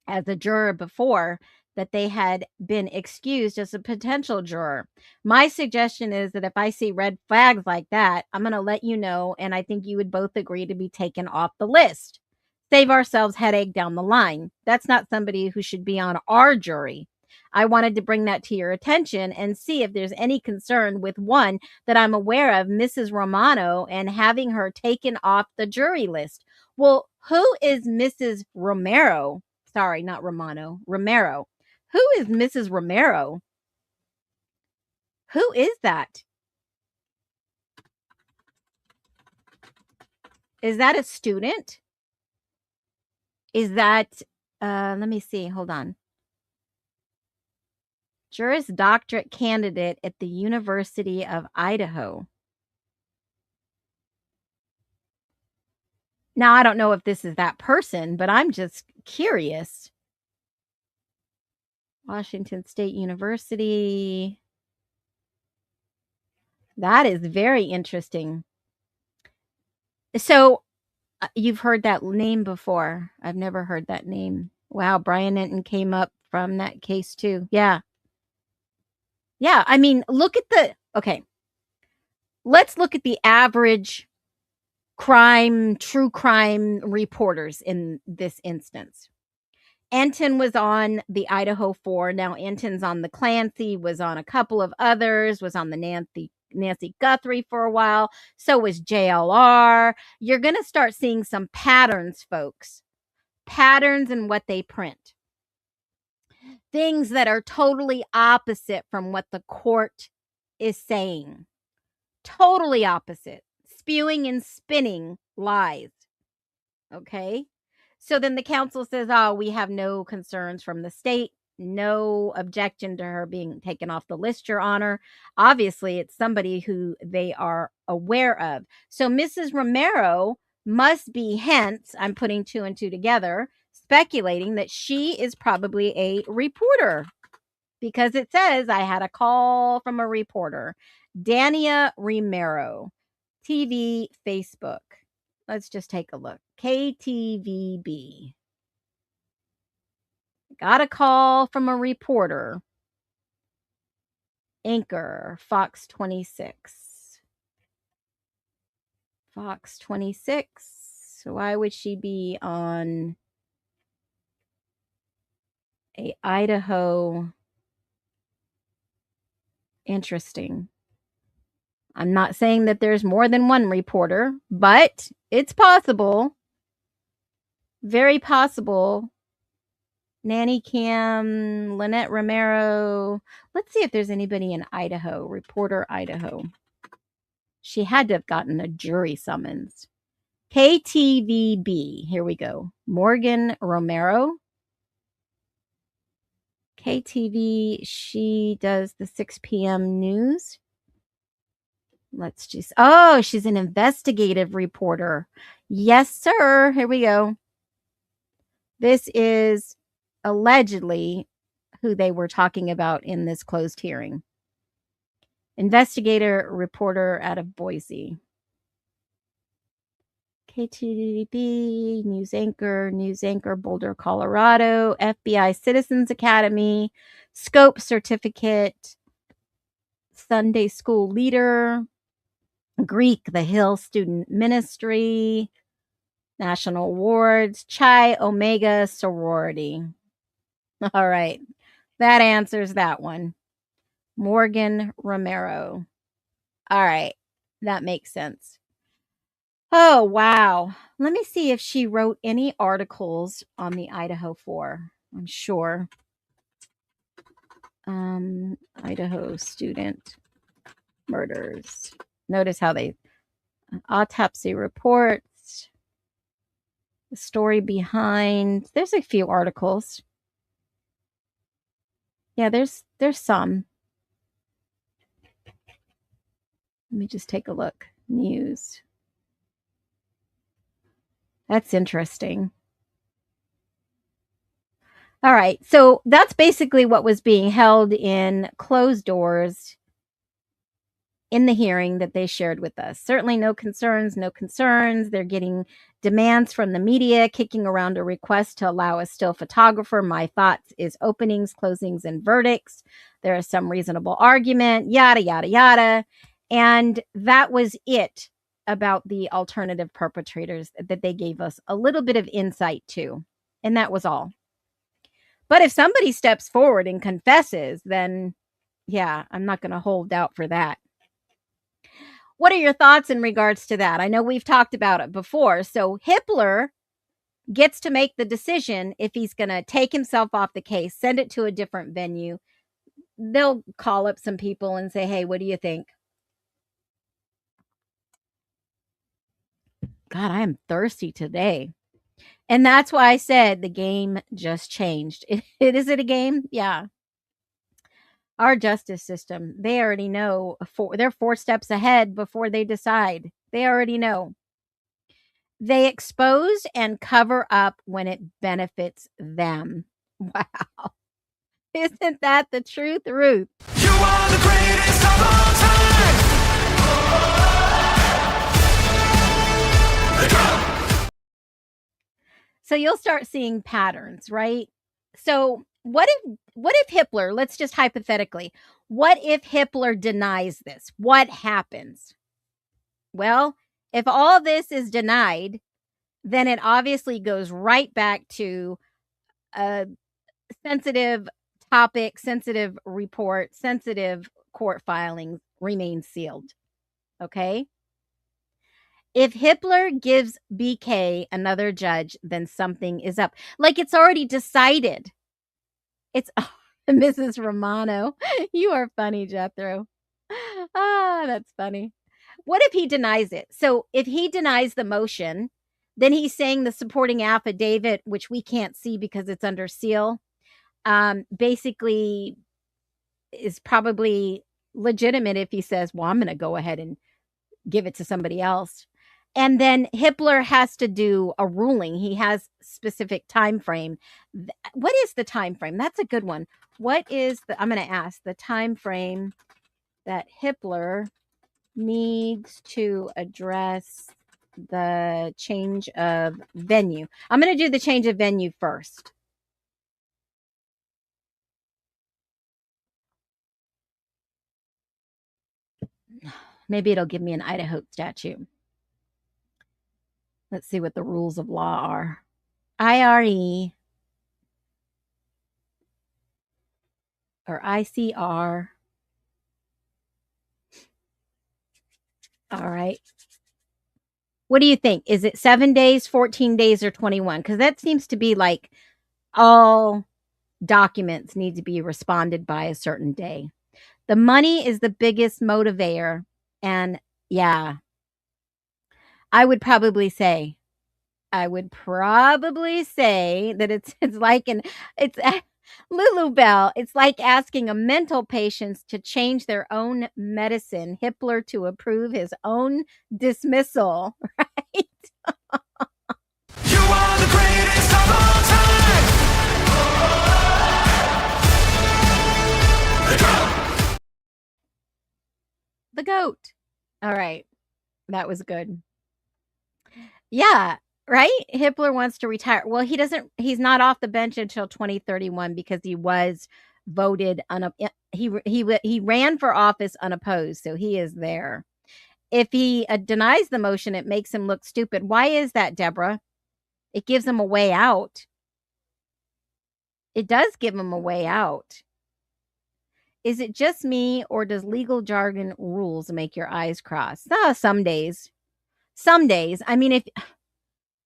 as a juror before, that they had been excused as a potential juror. My suggestion is that if I see red flags like that, I'm going to let you know, and I think you would both agree to be taken off the list. Save ourselves headache down the line. That's not somebody who should be on our jury. I wanted to bring that to your attention and see if there's any concern with one that I'm aware of, Mrs. Romano, and having her taken off the jury list. Well, who is Mrs. Romero? Sorry, not Romano. Romero. Who is Mrs. Romero? Who is that? Is that a student? Is that, let me see, hold on. Juris Doctorate candidate at the University of Idaho. Now, I don't know if this is that person, but I'm just curious. Washington State University. That is very interesting. So, you've heard that name before. I've never heard that name. Wow, Brian Enton came up from that case too. Yeah. Yeah, I mean, look at the, okay. Let's look at the average true crime reporters in this instance. Enton was on the Idaho 4. Now Enton's on the Clancy, was on a couple of others, was on the Nancy Guthrie for a while. So was JLR. You're going to start seeing some patterns, folks. Patterns in what they print. Things that are totally opposite from what the court is saying. Totally opposite. Spewing and spinning lies. Okay? So then the council says, oh, we have no concerns from the state. No objection to her being taken off the list, Your Honor. Obviously, it's somebody who they are aware of. So Mrs. Romero must be, hence, I'm putting two and two together, speculating that she is probably a reporter. Because it says, I had a call from a reporter. Dania Romero, TV, Facebook. Let's just take a look. KTVB. Got a call from a reporter. Anchor, Fox 26. Fox 26. Why would she be on a Idaho? Interesting. I'm not saying that there's more than one reporter, but it's possible. Very possible. Nanny Cam, Lynette Romero. Let's see if there's anybody in Idaho. Reporter Idaho. She had to have gotten a jury summons. KTVB. Here we go. Morgan Romero. KTV. She does the 6 p.m. news. Let's just. Oh, she's an investigative reporter. Yes, sir. Here we go. This is allegedly who they were talking about in this closed hearing. Investigator reporter out of Boise. KTVB, news anchor, Boulder, Colorado, FBI Citizens Academy, Scope Certificate, Sunday School Leader, Greek, the Hill Student Ministry, National Awards, Chi Omega Sorority. All right. That answers that one. Morgan Romero. All right. That makes sense. Oh, wow. Let me see if she wrote any articles on the Idaho 4. I'm sure. Idaho student murders. Notice how they autopsy reports. The story behind. There's a few articles. Yeah, there's some. Let me just take a look. News. That's interesting. All right. So that's basically what was being held in closed doors in the hearing that they shared with us. Certainly no concerns. They're getting demands from the media, kicking around a request to allow a still photographer. My thoughts is openings, closings, and verdicts. There is some reasonable argument, yada, yada, yada. And that was it about the alternative perpetrators that they gave us a little bit of insight to. And that was all. But if somebody steps forward and confesses, then yeah, I'm not going to hold out for that. What are your thoughts in regards to that? I know we've talked about it before. So Hippler gets to make the decision if he's going to take himself off the case, send it to a different venue. They'll call up some people and say, hey, what do you think? God, I am thirsty today. And that's why I said the game just changed. Is it a game? Yeah. Our justice system, they already know. They're 4 steps ahead before they decide. They already know. They expose and cover up when it benefits them. Wow. Isn't that the truth, Ruth? You are the greatest of all time. So you'll start seeing patterns, right? So what if Hitler, let's just hypothetically, what if Hitler denies this? What happens? Well, if all this is denied, then it obviously goes right back to a sensitive topic, sensitive report, sensitive court filings remain sealed. Okay? If Hitler gives BK another judge, then something is up. Like it's already decided. It's Mrs. Romano. You are funny, Jethro. That's funny. What if he denies it? So if he denies the motion, then he's saying the supporting affidavit, which we can't see because it's under seal, basically is probably legitimate if he says, well, I'm going to go ahead and give it to somebody else. And then Hitler has to do a ruling. He has specific time frame. What is the time frame? That's a good one. What is I'm going to ask the time frame that Hitler needs to address the change of venue. I'm going to do the change of venue first. Maybe it'll give me an Idaho statute. Let's see what the rules of law are. IRE or ICR. All right. What do you think? Is it 7 days, 14 days, or 21? Because that seems to be like all documents need to be responded by a certain day. The money is the biggest motivator. And yeah, I would probably say that it's like it's Lulu Bell. It's like asking a mental patient to change their own medicine. Hitler to approve his own dismissal, right? You are the greatest of all time. The goat. All right. That was good. Yeah, right? Hitler wants to retire. Well, he's not off the bench until 2031 because he was voted he ran for office unopposed, so he is there. If he denies the motion, it makes him look stupid. Why is that, Deborah? It gives him a way out. It does give him a way out. Is it just me, or does legal jargon rules make your eyes cross? Some days. Some days. I mean, if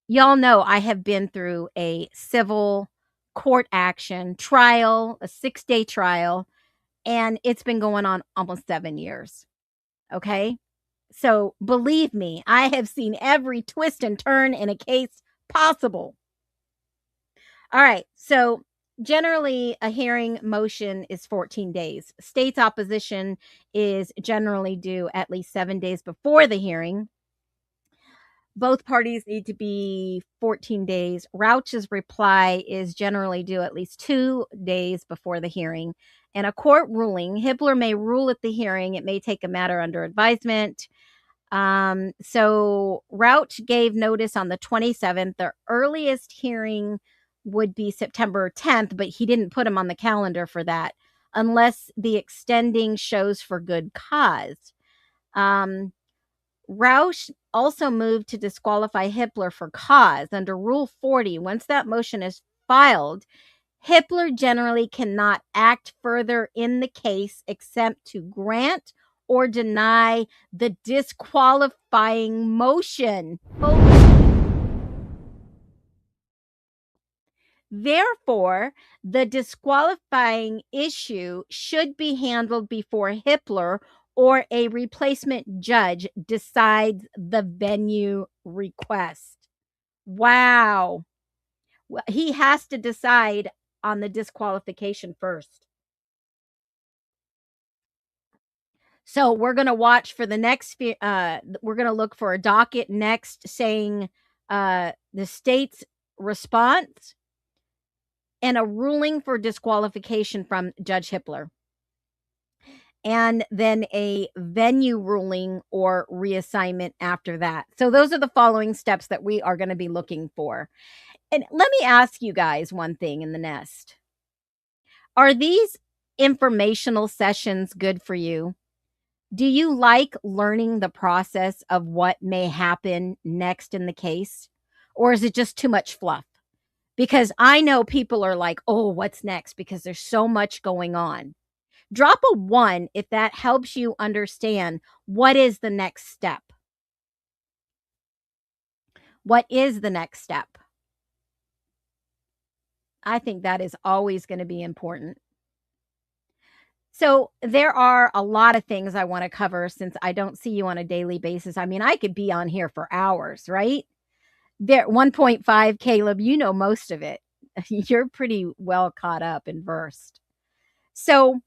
y'all know, I have been through a civil court action trial, a 6-day trial, and it's been going on almost 7 years. Okay? So believe me, I have seen every twist and turn in a case possible. All right. So generally, a hearing motion is 14 days. State's opposition is generally due at least 7 days before the hearing. Both parties need to be 14 days. Rauch's reply is generally due at least 2 days before the hearing. And a court ruling, Hitler may rule at the hearing. It may take a matter under advisement. So Rauch gave notice on the 27th. The earliest hearing would be September 10th, but he didn't put him on the calendar for that unless the extending shows for good cause. Rauch also moved to disqualify Hitler for cause under Rule 40. Once that motion is filed, Hitler generally cannot act further in the case except to grant or deny the disqualifying motion. Therefore, the disqualifying issue should be handled before Hitler or a replacement judge decides the venue request. Wow. Well, he has to decide on the disqualification first. So we're going to watch for the next, we're going to look for a docket next saying the state's response and a ruling for disqualification from Judge Hitler. And then a venue ruling or reassignment after that. So those are the following steps that we are going to be looking for. And let me ask you guys one thing in the nest. Are these informational sessions good for you? Do you like learning the process of what may happen next in the case? Or is it just too much fluff? Because I know people are like, oh, what's next? Because there's so much going on. Drop a 1 if that helps you understand what is the next step. What is the next step? I think that is always going to be important. So there are a lot of things I want to cover since I don't see you on a daily basis. I mean, I could be on here for hours, right? There, 1.5, Caleb, you know most of it. You're pretty well caught up and versed. So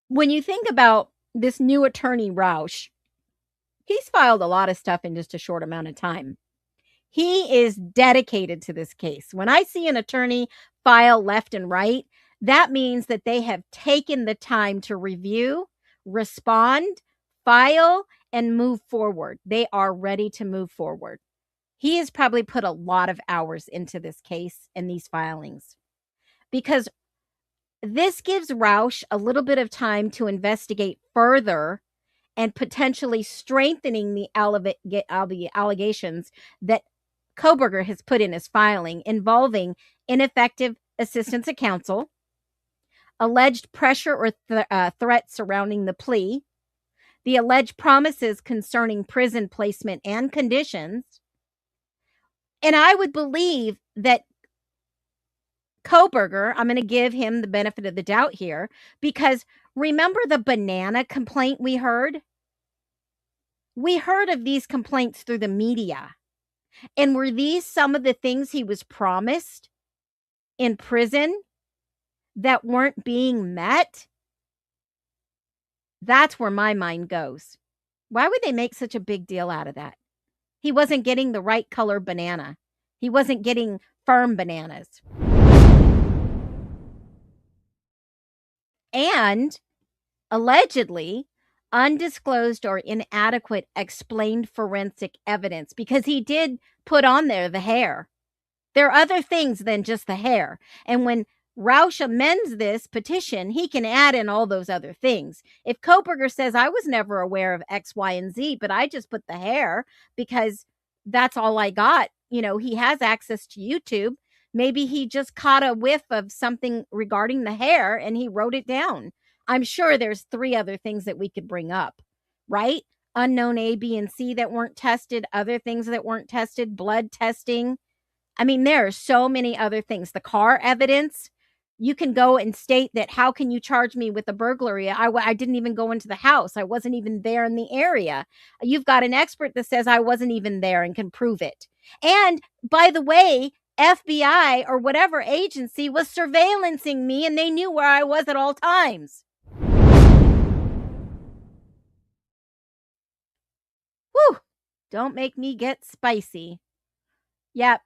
when you think about this new attorney, Rauch, he's filed a lot of stuff in just a short amount of time. He is dedicated to this case. When I see an attorney file left and right, that means that they have taken the time to review, respond, file and move forward. They are ready to move forward. He has probably put a lot of hours into this case and these filings because this gives Roush a little bit of time to investigate further and potentially strengthening the allegations that Koberger has put in his filing involving ineffective assistance of counsel, alleged pressure or threats surrounding the plea, the alleged promises concerning prison placement and conditions. And I would believe that Koberger, I'm going to give him the benefit of the doubt here, because remember the banana complaint we heard? We heard of these complaints through the media. And were these some of the things he was promised in prison that weren't being met? That's where my mind goes. Why would they make such a big deal out of that? He wasn't getting the right color banana. He wasn't getting firm bananas. And allegedly, undisclosed or inadequate explained forensic evidence, because he did put on there the hair. There are other things than just the hair. And when Roush amends this petition, he can add in all those other things. If Koberger says, I was never aware of X, Y, and Z, but I just put the hair because that's all I got. You know, he has access to YouTube. Maybe he just caught a whiff of something regarding the hair and he wrote it down. I'm sure there's 3 other things that we could bring up, right? Unknown A, B, and C that weren't tested, other things that weren't tested, blood testing. I mean, there are so many other things. The car evidence, you can go and state that, how can you charge me with a burglary? I didn't even go into the house. I wasn't even there in the area. You've got an expert that says I wasn't even there and can prove it. And by the way, FBI or whatever agency was surveillancing me and they knew where I was at all times. Whew, don't make me get spicy. Yep,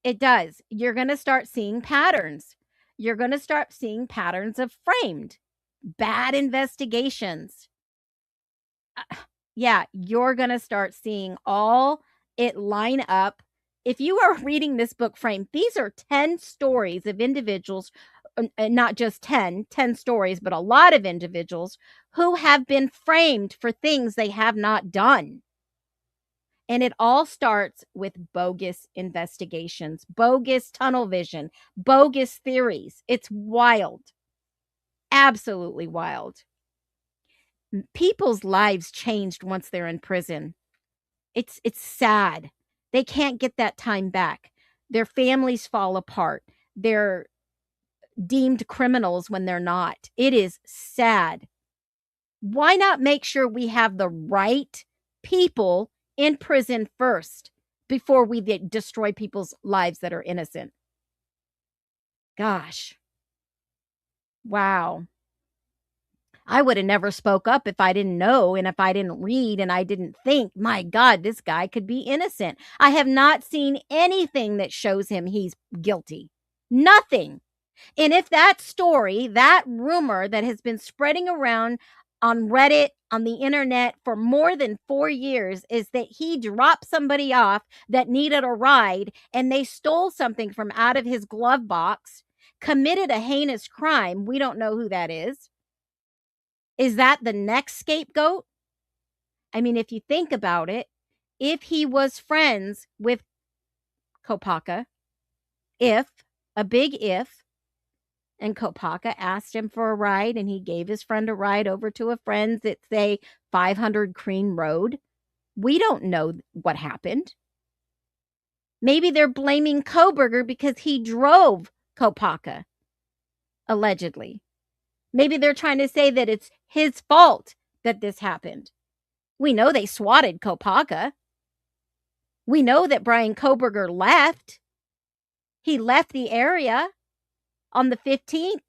it does. You're going to start seeing patterns. You're going to start seeing patterns of framed, bad investigations. Yeah, you're going to start seeing all it line up. If you are reading this book, Framed, these are 10 stories of individuals, not just 10 stories, but a lot of individuals who have been framed for things they have not done. And it all starts with bogus investigations, bogus tunnel vision, bogus theories. It's wild. Absolutely wild. People's lives changed once they're in prison. It's sad. They can't get that time back. Their families fall apart. They're deemed criminals when they're not. It is sad. Why not make sure we have the right people in prison first before we destroy people's lives that are innocent? Gosh. Wow. I would have never spoke up if I didn't know and if I didn't read and I didn't think, my God, this guy could be innocent. I have not seen anything that shows him he's guilty. Nothing. And if that story, that rumor that has been spreading around on Reddit, on the internet for more than 4 years, is that he dropped somebody off that needed a ride and they stole something from out of his glove box, committed a heinous crime. We don't know who that is. Is that the next scapegoat? I mean, if you think about it, if he was friends with Kopaka, a big if, and Kopaka asked him for a ride and he gave his friend a ride over to a friend's at, say, 500 Crean Road, we don't know what happened. Maybe they're blaming Koberger because he drove Kopaka, allegedly. Maybe they're trying to say that it's his fault that this happened. We know they swatted Kopaka. We know that Brian Koberger left. He left the area on the 15th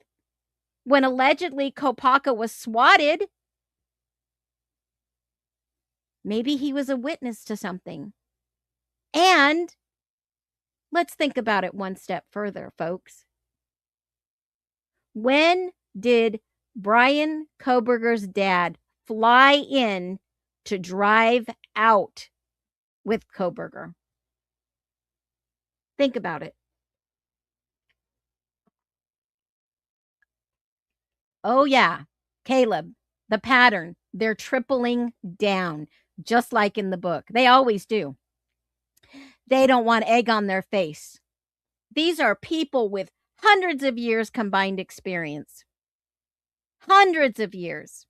when allegedly Kopaka was swatted. Maybe he was a witness to something. And let's think about it one step further, folks. When did Brian Koberger's dad fly in to drive out with Kohberger. Think about it. Oh, yeah, Caleb, the pattern, they're tripling down, just like in the book. They always do. They don't want egg on their face. These are people with hundreds of years combined experience. Hundreds of years.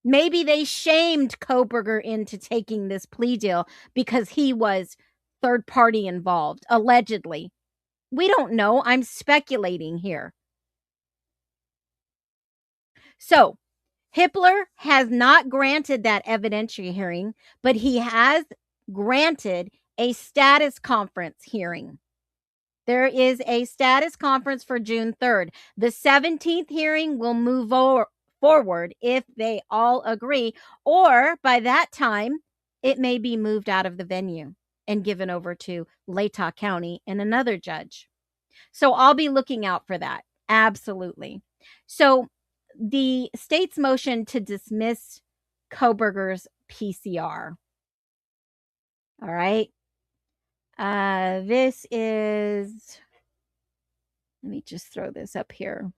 Maybe they shamed Kohberger into taking this plea deal because he was third party involved, allegedly. We don't know. I'm speculating here. So, Hippler has not granted that evidentiary hearing, but he has granted a status conference hearing. There is a status conference for June 3rd. The 17th hearing will move forward if they all agree, or by that time, it may be moved out of the venue and given over to Latah County and another judge. So I'll be looking out for that. Absolutely. So the state's motion to dismiss Kohberger's PCR. All right. This is, let me just throw this up here.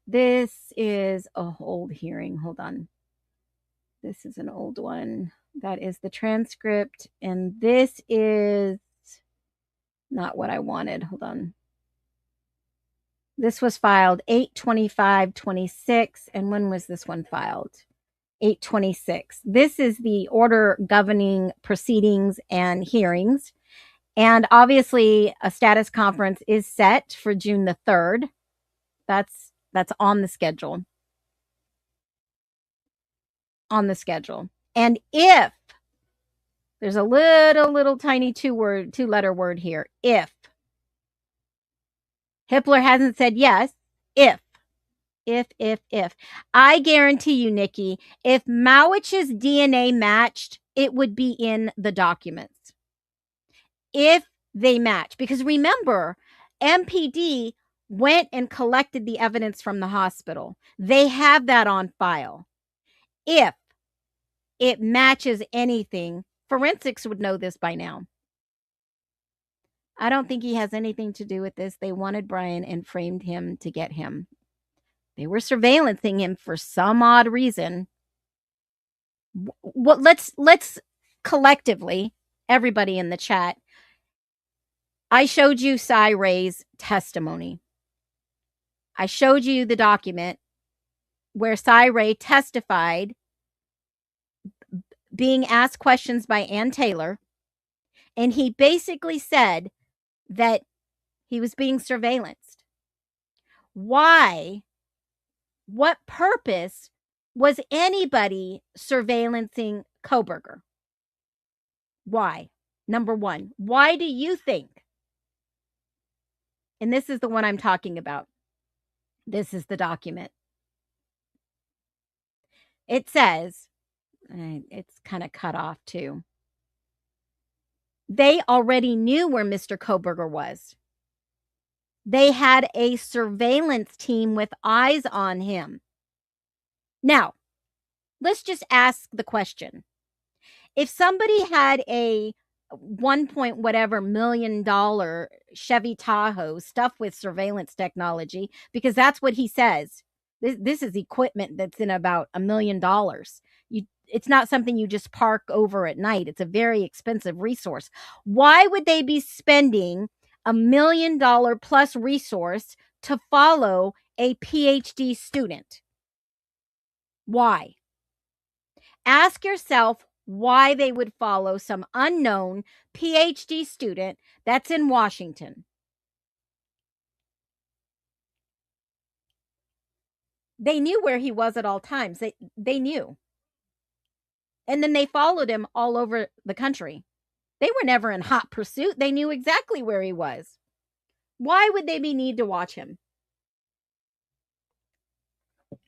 This is a old hearing. Hold on. This is an old one. That is the transcript. And this is not what I wanted. Hold on. This was filed 8/25/26. And when was this one filed? 8/26. This is the order governing proceedings and hearings. And obviously, a status conference is set for June the 3rd. That's on the schedule. On the schedule. And if there's a little tiny two-letter word here, if Hippler hasn't said yes, if, I guarantee you, Nikki, if Mawich's DNA matched, it would be in the documents. If they match, because remember, MPD went and collected the evidence from the hospital. They have that on file. If it matches anything, forensics would know this by now. I don't think he has anything to do with this. They wanted Brian and framed him to get him. They were surveillancing him for some odd reason. Well, let's collectively, everybody in the chat, I showed you Cy Ray's testimony. I showed you the document where Cy Ray testified, being asked questions by Ann Taylor, and he basically said that he was being surveillanced. Why? What purpose was anybody surveillancing Kohberger? Why? Number one, why do you think? And this is the one I'm talking about. This is the document. It says, it's kind of cut off too. They already knew where Mr. Kohberger was. They had a surveillance team with eyes on him. Now, let's just ask the question. If somebody had a $1 million Chevy Tahoe stuffed with surveillance technology, because that's what he says. This is equipment that's in about $1 million. It's not something you just park over at night. It's a very expensive resource. Why would they be spending $1 million plus resource to follow a PhD student? Why? Ask yourself why they would follow some unknown PhD student that's in Washington. They knew where he was at all times. They knew. And then they followed him all over the country. They were never in hot pursuit. They knew exactly where he was. Why would they need to watch him?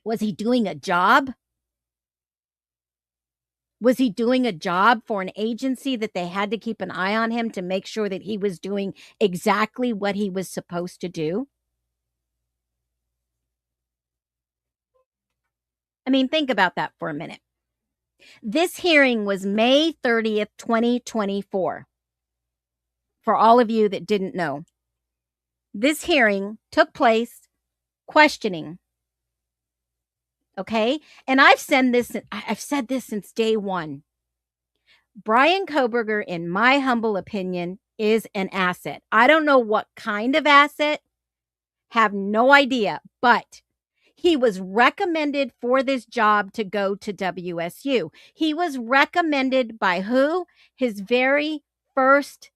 Was he doing a job? Was he doing a job for an agency that they had to keep an eye on him to make sure that he was doing exactly what he was supposed to do? I mean, think about that for a minute. This hearing was May 30th, 2024. For all of you that didn't know, this hearing took place questioning. Okay? And I've said this since day one. Bryan Kohberger, in my humble opinion, is an asset. I don't know what kind of asset, have no idea, but he was recommended for this job to go to WSU. He was recommended by who? His very first,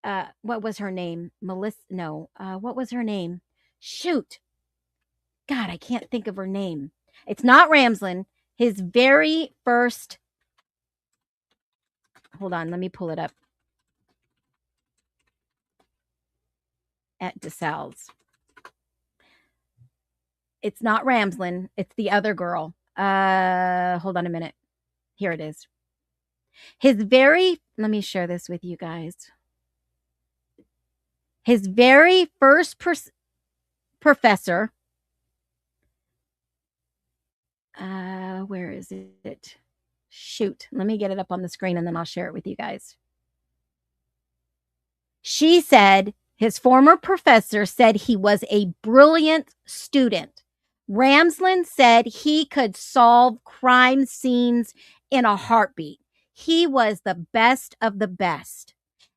what was her name? Melissa, no, what was her name? Shoot. God, I can't think of her name. It's not Ramslin. His very first, hold on, let me pull it up. At DeSalles. It's not Ramslin. It's the other girl. Hold on a minute. Here it is. Let me share this with you guys. His very first professor, where is it? Shoot. Let me get it up on the screen and then I'll share it with you guys. She said, his former professor said he was a brilliant student. Ramslin said he could solve crime scenes in a heartbeat. He was the best of the best.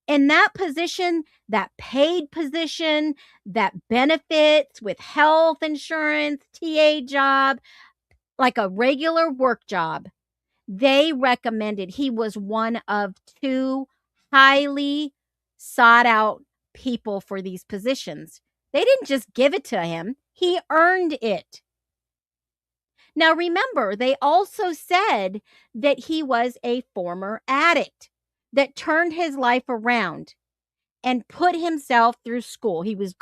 In that position, that paid position, that benefits with health insurance, TA job, like a regular work job, they recommended he was one of 2 highly sought out people for these positions. They didn't just give it to him. He earned it. Now, remember, they also said that he was a former addict that turned his life around and put himself through school. He was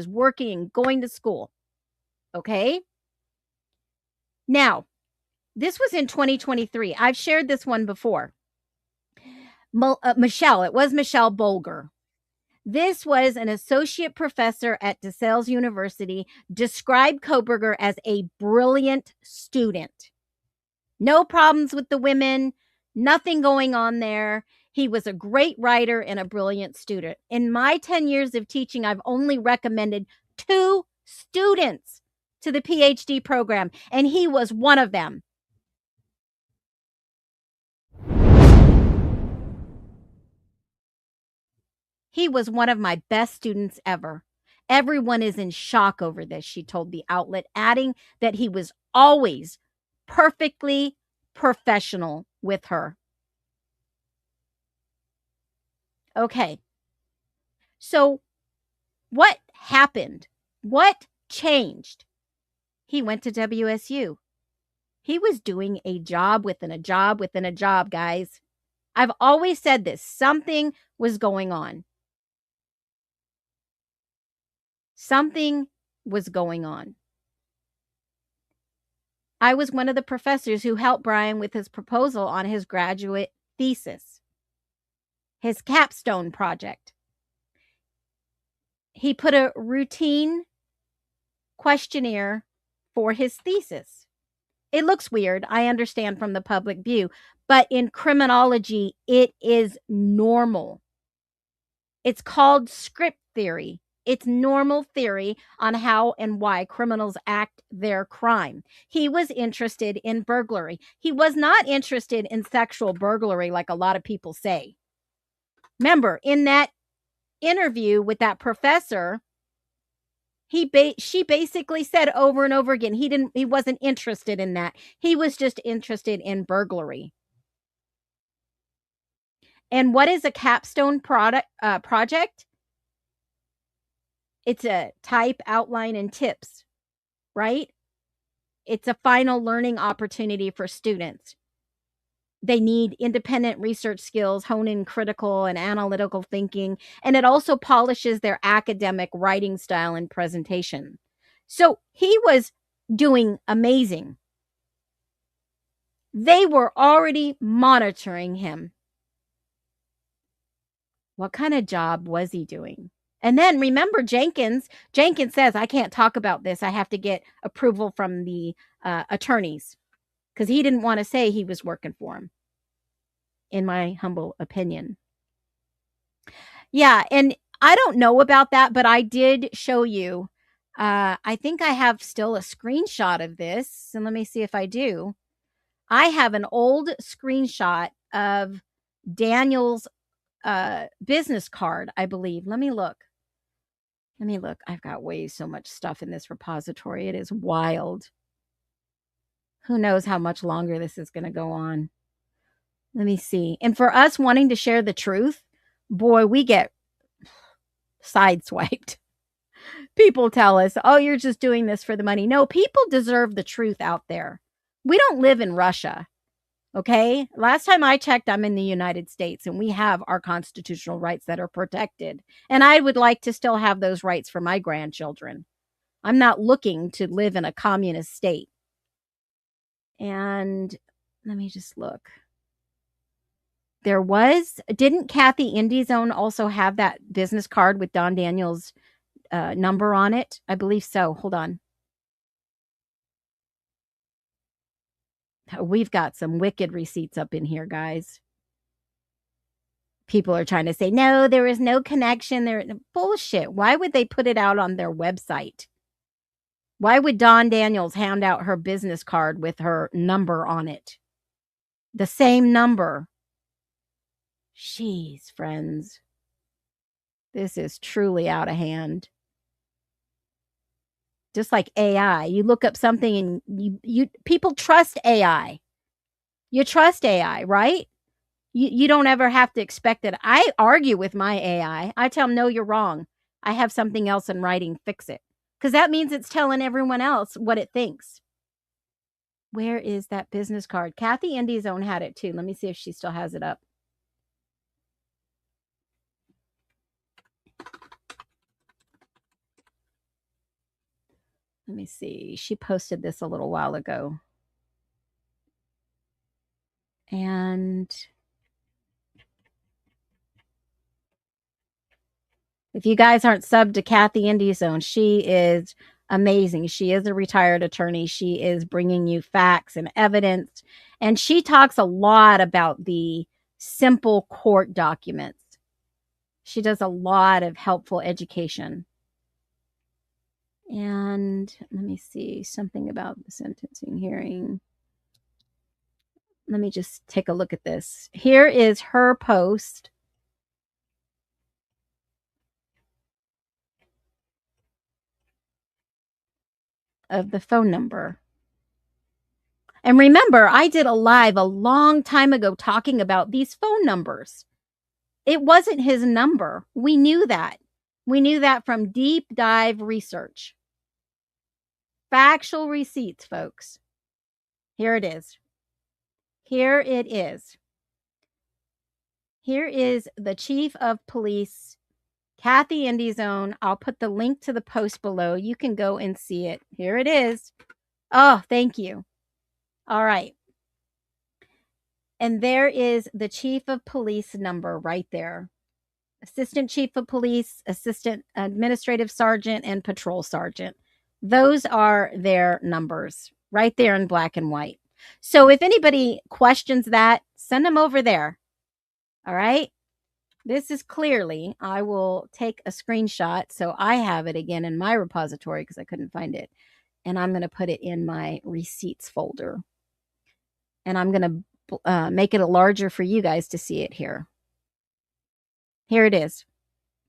working and going to school. Okay? Now, this was in 2023. I've shared this one before. Michelle Bolger. This was an associate professor at DeSales University, described Kohberger as a brilliant student. No problems with the women, nothing going on there. He was a great writer and a brilliant student. In my 10 years of teaching, I've only recommended 2 students to the PhD program, and he was one of them. He was one of my best students ever. Everyone is in shock over this, she told the outlet, adding that he was always perfectly professional with her. Okay. So what happened? What changed? He went to WSU. He was doing a job within a job within a job, guys. I've always said this. Something was going on. Something was going on. I was one of the professors who helped Bryan with his proposal on his graduate thesis, his capstone project. He put a routine questionnaire for his thesis. It looks weird, I understand, from the public view, but in criminology, it is normal. It's called script theory. It's normal theory on how and why criminals act their crime. He was interested in burglary. He was not interested in sexual burglary like a lot of people say. Remember, in that interview with that professor, she basically said over and over again, he wasn't interested in that. He was just interested in burglary. And what is a capstone project? It's a type, outline, and tips, right? It's a final learning opportunity for students. They need independent research skills, hone in critical and analytical thinking, and it also polishes their academic writing style and presentation. So he was doing amazing. They were already monitoring him. What kind of job was he doing? And then remember Jenkins says, I can't talk about this. I have to get approval from the attorneys. because he didn't want to say he was working for him, in my humble opinion. Yeah, and I don't know about that, but I did show you. I think I have still a screenshot of this, and let me see if I do. I have an old screenshot of Daniel's business card, I believe. Let me look. I've got way so much stuff in this repository. It is wild. Who knows how much longer this is going to go on. Let me see. And for us wanting to share the truth, boy, we get sideswiped. People tell us, oh, you're just doing this for the money. No, people deserve the truth out there. We don't live in Russia. Okay. Last time I checked, I'm in the United States and we have our constitutional rights that are protected. And I would like to still have those rights for my grandchildren. I'm not looking to live in a communist state. And let me just look. Didn't Kathy Indiezone also have that business card with Don Daniels' number on it? I believe so. Hold on. We've got some wicked receipts up in here, guys. People are trying to say, no, there is no connection. There, bullshit. Why would they put it out on their website? Why would Don Daniels hand out her business card with her number on it? The same number. Jeez, friends. This is truly out of hand. Just like AI, you look up something and you people trust AI. You trust AI, right? You don't ever have to expect it. I argue with my AI. I tell them, no, you're wrong. I have something else in writing. Fix it. Because that means it's telling everyone else what it thinks. Where is that business card? Kathy Indiezone had it too. Let me see if she still has it up. Let me see. She posted this a little while ago. And if you guys aren't subbed to Kathy Indiezone, she is amazing. She is a retired attorney. She is bringing you facts and evidence. And she talks a lot about the simple court documents. She does a lot of helpful education. And let me see something about the sentencing hearing. Let me just take a look at this. Here is her post. Of the phone number. And remember, I did a live a long time ago talking about these phone numbers. It wasn't his number. We knew that. We knew that from deep dive research. Factual receipts, folks. Here it is. Here it is. Here is the chief of police, Kathy Indiezone. I'll put the link to the post below. You can go and see it. Here it is. Oh, thank you. All right. And there is the chief of police number right there. Assistant chief of police, assistant administrative sergeant, and patrol sergeant. Those are their numbers right there in black and white. So if anybody questions that, send them over there. All right. This is clearly, I will take a screenshot so I have it again in my repository because I couldn't find it. And I'm going to put it in my receipts folder. And I'm going to make it a larger for you guys to see it here. Here it is.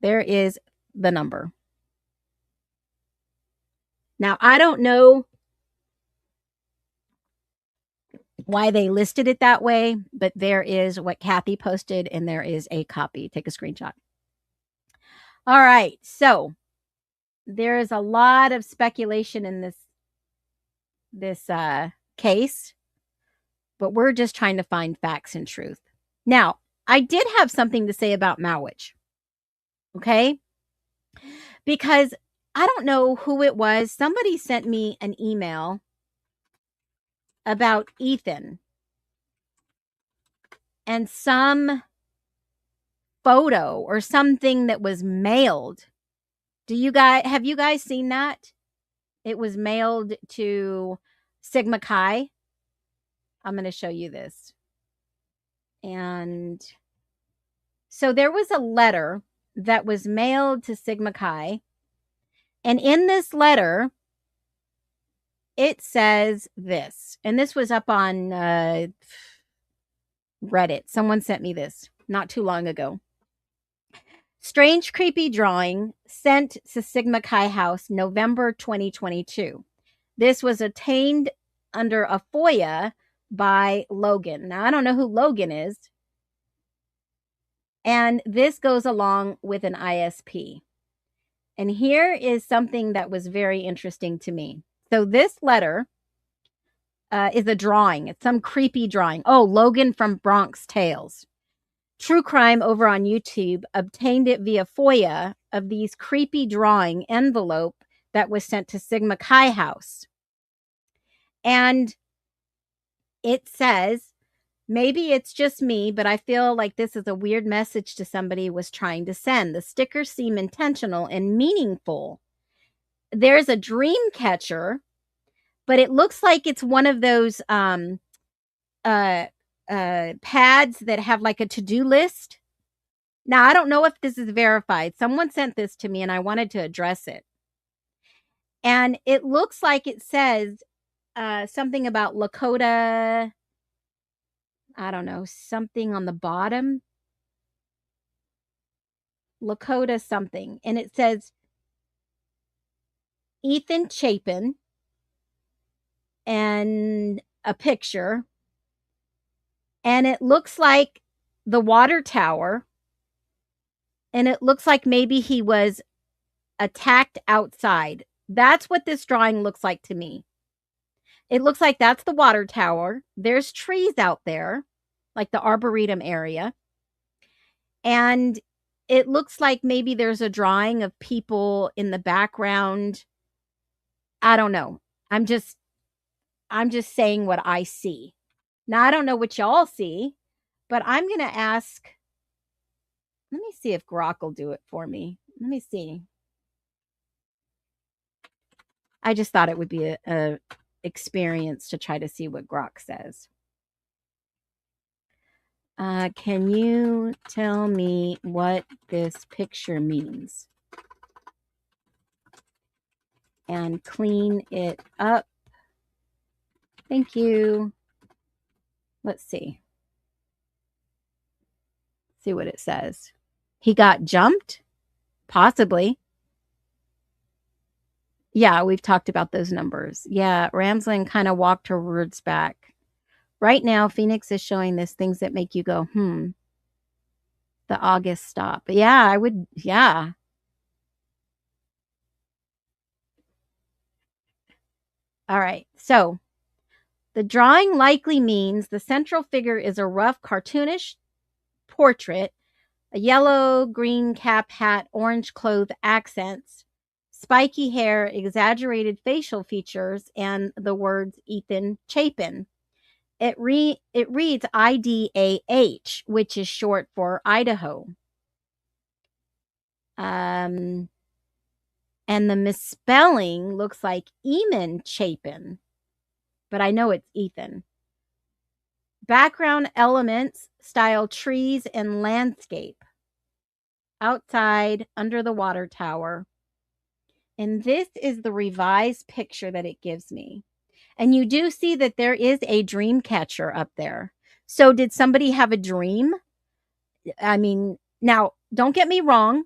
There is the number. Now, I don't know why they listed it that way, but there is what Kathy posted and there is a copy. Take a screenshot. All right. So there is a lot of speculation in this case, but we're just trying to find facts and truth. Now, I did have something to say about Mowich. Okay? Because I don't know who it was. Somebody sent me an email about Ethan and some photo or something that was mailed. Have you guys seen that? It was mailed to Sigma Chi. I'm going to show you this. And so there was a letter that was mailed to Sigma Chi. And in this letter, it says this. And this was up on Reddit. Someone sent me this not too long ago. Strange, creepy drawing sent to Sigma Chi House, November 2022. This was obtained under a FOIA by Logan. Now, I don't know who Logan is. And this goes along with an ISP. And here is something that was very interesting to me. So this letter is a drawing. It's some creepy drawing. Oh, Logan from Bronx Tales. True Crime over on YouTube obtained it via FOIA of these creepy drawing envelope that was sent to Sigma Chi House. And it says, maybe it's just me, but I feel like this is a weird message to somebody was trying to send. The stickers seem intentional and meaningful. There's a dream catcher, but it looks like it's one of those pads that have like a to-do list. Now, I don't know if this is verified. Someone sent this to me and I wanted to address it. And it looks like it says something about Lakota, I don't know, something on the bottom. Lakota something. And it says Ethan Chapin and a picture. And it looks like the water tower. And it looks like maybe he was attacked outside. That's what this drawing looks like to me. It looks like that's the water tower. There's trees out there, like the Arboretum area. And it looks like maybe there's a drawing of people in the background. I don't know. I'm just saying what I see. Now, I don't know what y'all see, but I'm going to ask. Let me see if Grok will do it for me. Let me see. I just thought it would be a experience to try to see what Grok says. Can you tell me what this picture means? And clean it up. Thank you. Let's see. See what it says. He got jumped? Possibly. Yeah, we've talked about those numbers. Yeah, Ramsland kind of walked her words back. Right now, Phoenix is showing this things that make you go, the August stop. Yeah, I would, yeah. All right, so the drawing likely means the central figure is a rough, cartoonish portrait, a yellow, green cap, hat, orange clothes, accents, spiky hair, exaggerated facial features, and the words Ethan Chapin. It reads IDAH, which is short for Idaho. And the misspelling looks like Eamon Chapin, but I know it's Ethan. Background elements, style trees and landscape. Outside, under the water tower. And this is the revised picture that it gives me. And you do see that there is a dream catcher up there. So did somebody have a dream? I mean, now, don't get me wrong.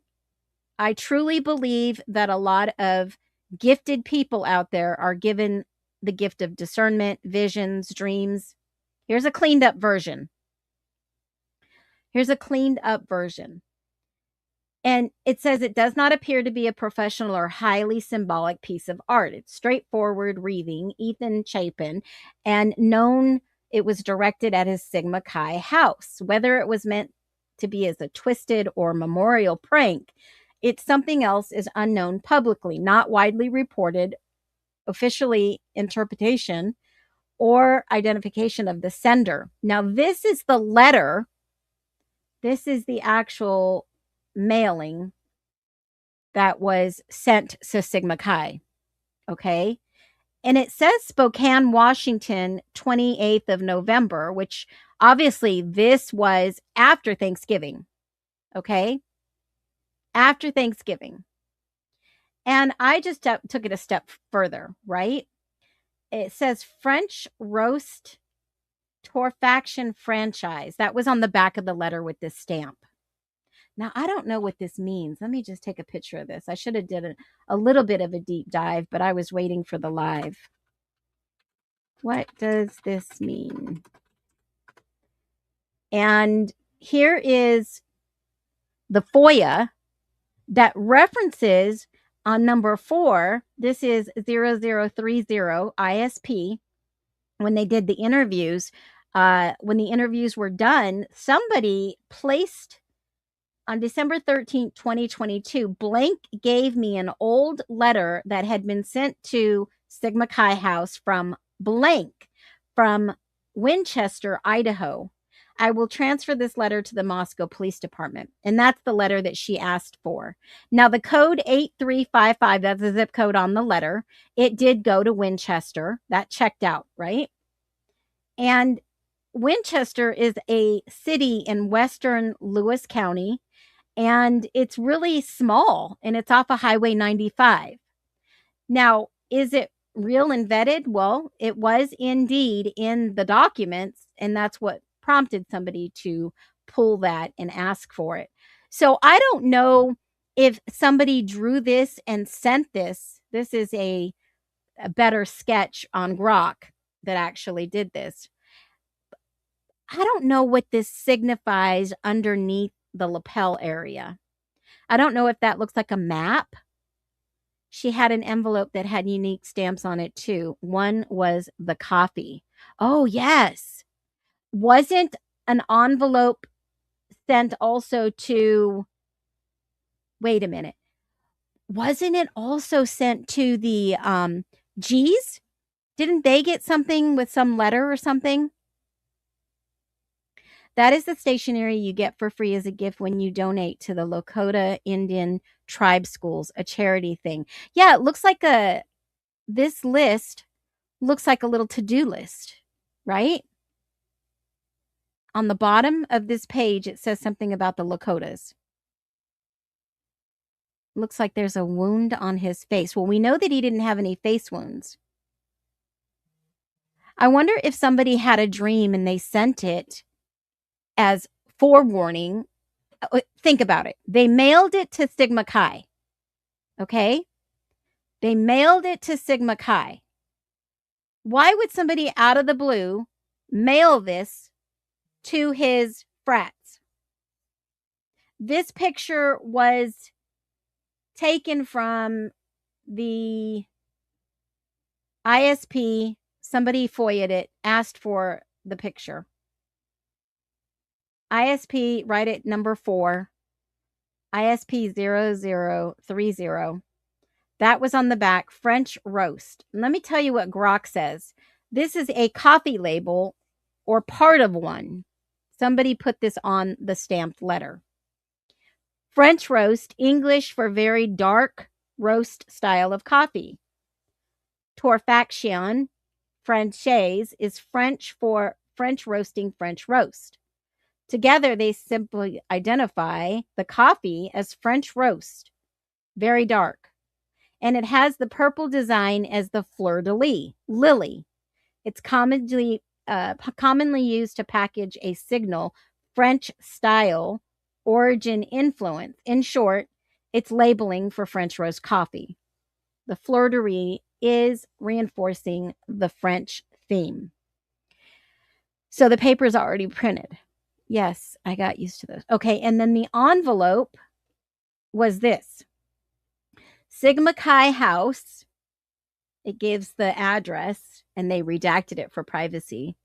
I truly believe that a lot of gifted people out there are given the gift of discernment, visions, dreams. Here's a cleaned up version. And it says it does not appear to be a professional or highly symbolic piece of art. It's straightforward reading, Ethan Chapin, and known it was directed at his Sigma Chi house. Whether it was meant to be as a twisted or memorial prank, it's something else is unknown publicly, not widely reported, officially interpretation or identification of the sender. Now, this is the letter. This is the actual mailing that was sent to Sigma Chi. Okay. And it says Spokane, Washington, 28th of November, which obviously this was after Thanksgiving. Okay. After Thanksgiving. And I just took it a step further, right? It says French roast torfaction franchise. That was on the back of the letter with this stamp. Now, I don't know what this means. Let me just take a picture of this. I should have did a little bit of a deep dive, but I was waiting for the live. What does this mean? And here is the FOIA that references on number 4. This is 0030 ISP. When they did the interviews, when the interviews were done, somebody placed on December 13th, 2022, blank gave me an old letter that had been sent to Sigma Chi House from blank from Winchester, Idaho. I will transfer this letter to the Moscow Police Department. And that's the letter that she asked for. Now, the code 8355, that's the zip code on the letter. It did go to Winchester. That checked out, right? And Winchester is a city in western Lewis County. And it's really small, and it's off of Highway 95. Now, is it real and vetted? Well, it was indeed in the documents, and that's what prompted somebody to pull that and ask for it. So I don't know if somebody drew this and sent this. This is a better sketch on Grok that actually did this. I don't know what this signifies underneath the lapel area. I don't know if that looks like a map. She had an envelope that had unique stamps on it too. One was the coffee. Oh, yes. Wasn't an envelope sent also to, wait a minute. Wasn't it also sent to the G's? Didn't they get something with some letter or something? That is the stationery you get for free as a gift when you donate to the Lakota Indian Tribe Schools, a charity thing. Yeah, it looks like this list looks like a little to-do list, right? On the bottom of this page, it says something about the Lakotas. Looks like there's a wound on his face. Well, we know that he didn't have any face wounds. I wonder if somebody had a dream and they sent it as forewarning. Think about it. They mailed it to Sigma Chi. Okay? They mailed it to Sigma Chi. Why would somebody out of the blue mail this to his frats? This picture was taken from the ISP. Somebody FOIA'd it, asked for the picture. ISP, right at number 4, ISP 0030. That was on the back, French roast. And let me tell you what Grok says. This is a coffee label or part of one. Somebody put this on the stamped letter. French roast, English for very dark roast style of coffee. Torfaction, Franchise, is French for French roasting, French roast. Together, they simply identify the coffee as French roast, very dark. And it has the purple design as the fleur-de-lis, lily. It's commonly used to package a signal French style origin influence. In short, it's labeling for French roast coffee. The fleur-de-lis is reinforcing the French theme. So the paper is already printed. Yes, I got used to those. Okay, and then the envelope was this. Sigma Chi House. It gives the address, and they redacted it for privacy.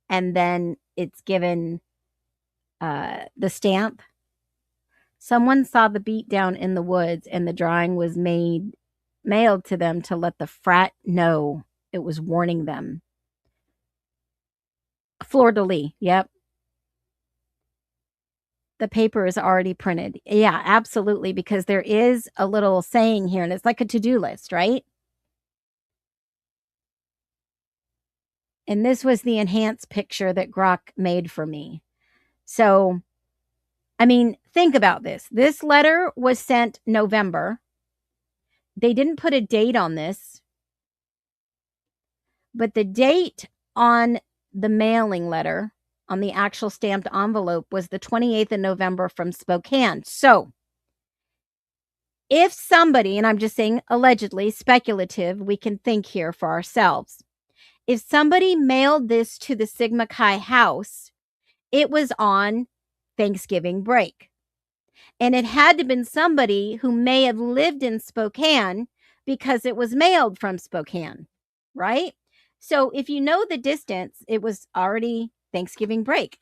And then it's given the stamp. Someone saw the beatdown in the woods, and the drawing was mailed to them to let the frat know. It was warning them. Fleur-de-lis, yep. The paper is already printed. Yeah, absolutely, because there is a little saying here, and it's like a to-do list, right? And this was the enhanced picture that Grok made for me. So, I mean, think about this. This letter was sent November. They didn't put a date on this, but the date on the mailing letter, on the actual stamped envelope, was the 28th of November from Spokane. So, if somebody, and I'm just saying allegedly, speculative, we can think here for ourselves. If somebody mailed this to the Sigma Chi house, it was on Thanksgiving break. And it had to have been somebody who may have lived in Spokane because it was mailed from Spokane, right? So if you know the distance, it was already Thanksgiving break.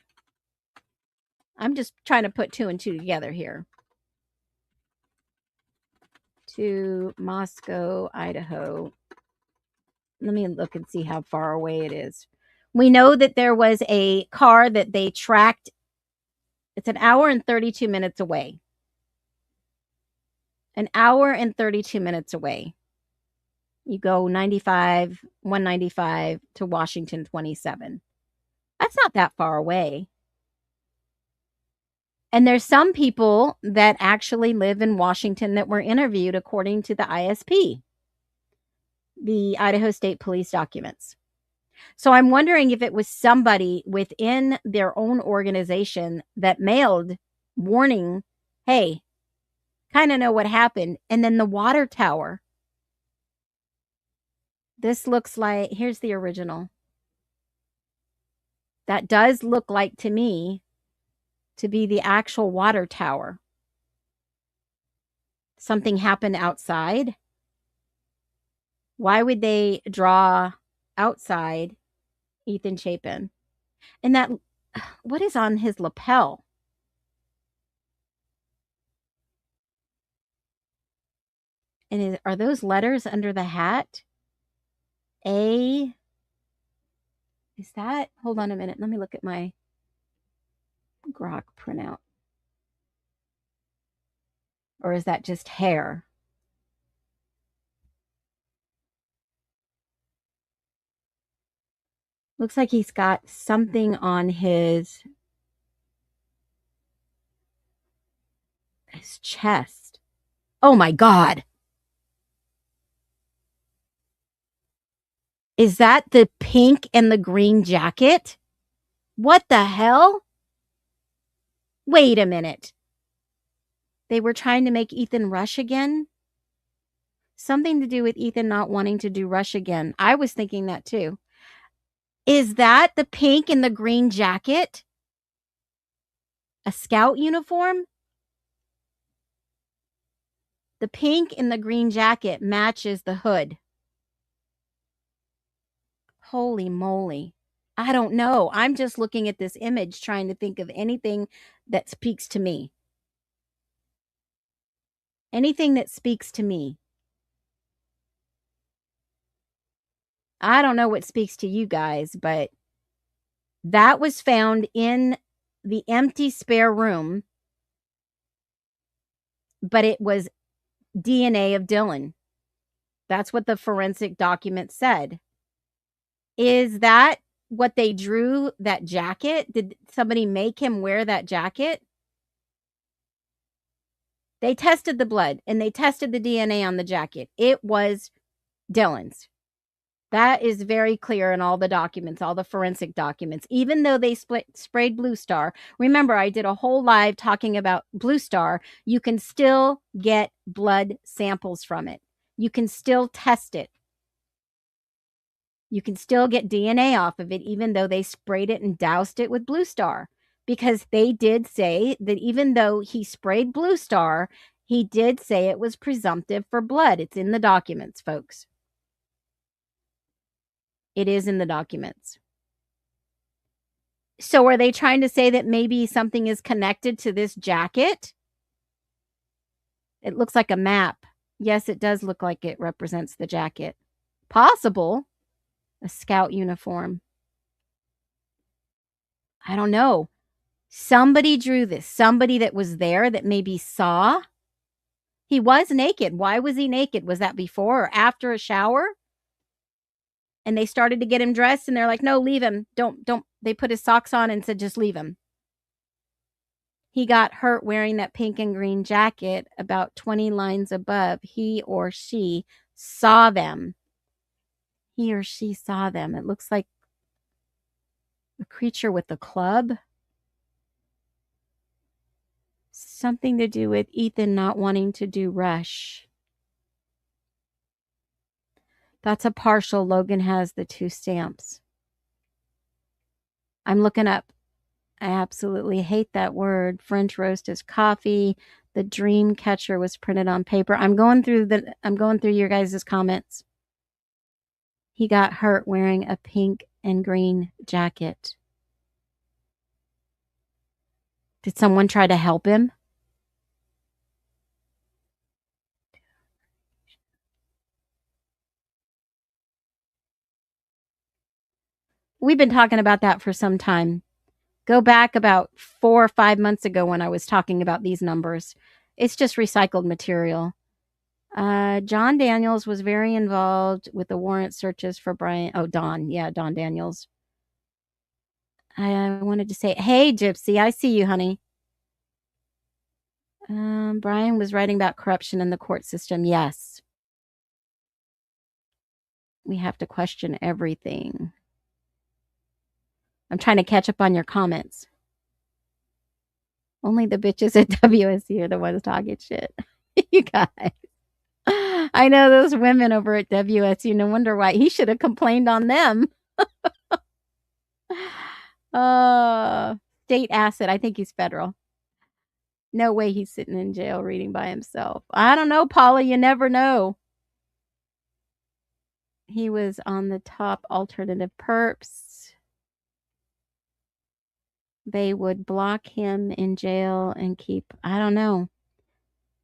I'm just trying to put 2 and 2 together here. To Moscow, Idaho. Let me look and see how far away it is. We know that there was a car that they tracked. It's an hour and 32 minutes away. An hour and 32 minutes away. You go 95, 195 to Washington 27. That's not that far away. And there's some people that actually live in Washington that were interviewed according to the ISP, the Idaho State Police documents. So I'm wondering if it was somebody within their own organization that mailed warning, hey, kind of know what happened. And then the water tower. This looks like, here's the original. That does look like to me to be the actual water tower. Something happened outside. Why would they draw outside Ethan Chapin? And that, what is on his lapel? And are those letters under the hat? A, is that, hold on a minute. Let me look at my Grok printout. Or is that just hair? Looks like he's got something on his chest. Oh my God. Is that the pink and the green jacket? What the hell? Wait a minute. They were trying to make Ethan rush again? Something to do with Ethan not wanting to do rush again. I was thinking that too. Is that the pink and the green jacket? A scout uniform? The pink and the green jacket matches the hood. Holy moly. I don't know. I'm just looking at this image trying to think of anything that speaks to me. Anything that speaks to me. I don't know what speaks to you guys, but that was found in the empty spare room, but it was DNA of Dylan. That's what the forensic document said. Is that what they drew, that jacket? Did somebody make him wear that jacket? They tested the blood and they tested the DNA on the jacket. It was Dylan's. That is very clear in all the documents, all the forensic documents. Even though they sprayed Blue Star, remember I did a whole live talking about Blue Star, you can still get blood samples from it. You can still test it. You can still get DNA off of it, even though they sprayed it and doused it with Blue Star. Because they did say that even though he sprayed Blue Star, he did say it was presumptive for blood. It's in the documents, folks. It is in the documents. So are they trying to say that maybe something is connected to this jacket? It looks like a map. Yes, it does look like it represents the jacket. Possible. A scout uniform. I don't know. Somebody drew this. Somebody that was there that maybe saw. He was naked. Why was he naked? Was that before or after a shower? And they started to get him dressed and they're like, no, leave him. Don't. They put his socks on and said, just leave him. He got hurt wearing that pink and green jacket about 20 lines above. He or she saw them. He or she saw them. It looks like a creature with a club. Something to do with Ethan not wanting to do Rush. That's a partial. Logan has the 2 stamps. I'm looking up. I absolutely hate that word. French roast is coffee. The dream catcher was printed on paper. I'm going through your guys' comments. He got hurt wearing a pink and green jacket. Did someone try to help him? We've been talking about that for some time. Go back about 4 or 5 months ago when I was talking about these numbers. It's just recycled material. John Daniels was very involved with the warrant searches for Brian. Oh, Don. Yeah, Don Daniels. I wanted to say, hey, Gypsy, I see you, honey. Brian was writing about corruption in the court system. Yes. We have to question everything. I'm trying to catch up on your comments. Only the bitches at WSC are the ones talking shit. You guys. I know those women over at WSU. No wonder why. He should have complained on them. State asset. I think he's federal. No way he's sitting in jail reading by himself. I don't know, Paula. You never know. He was on the top alternative perps. They would block him in jail and keep, I don't know.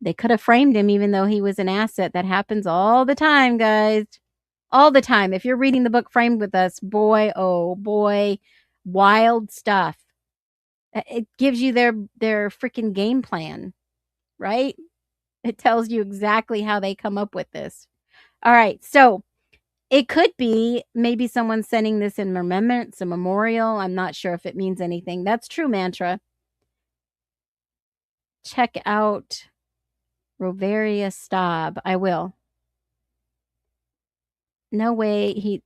They could have framed him even though he was an asset. That happens all the time, guys. All the time. If you're reading the book Framed with Us, boy, oh boy, wild stuff. It gives you their freaking game plan, right? It tells you exactly how they come up with this. All right, so it could be maybe someone sending this in remembrance, a memorial. I'm not sure if it means anything. That's true, Mantra. Check out Roveria Staub. I will. No way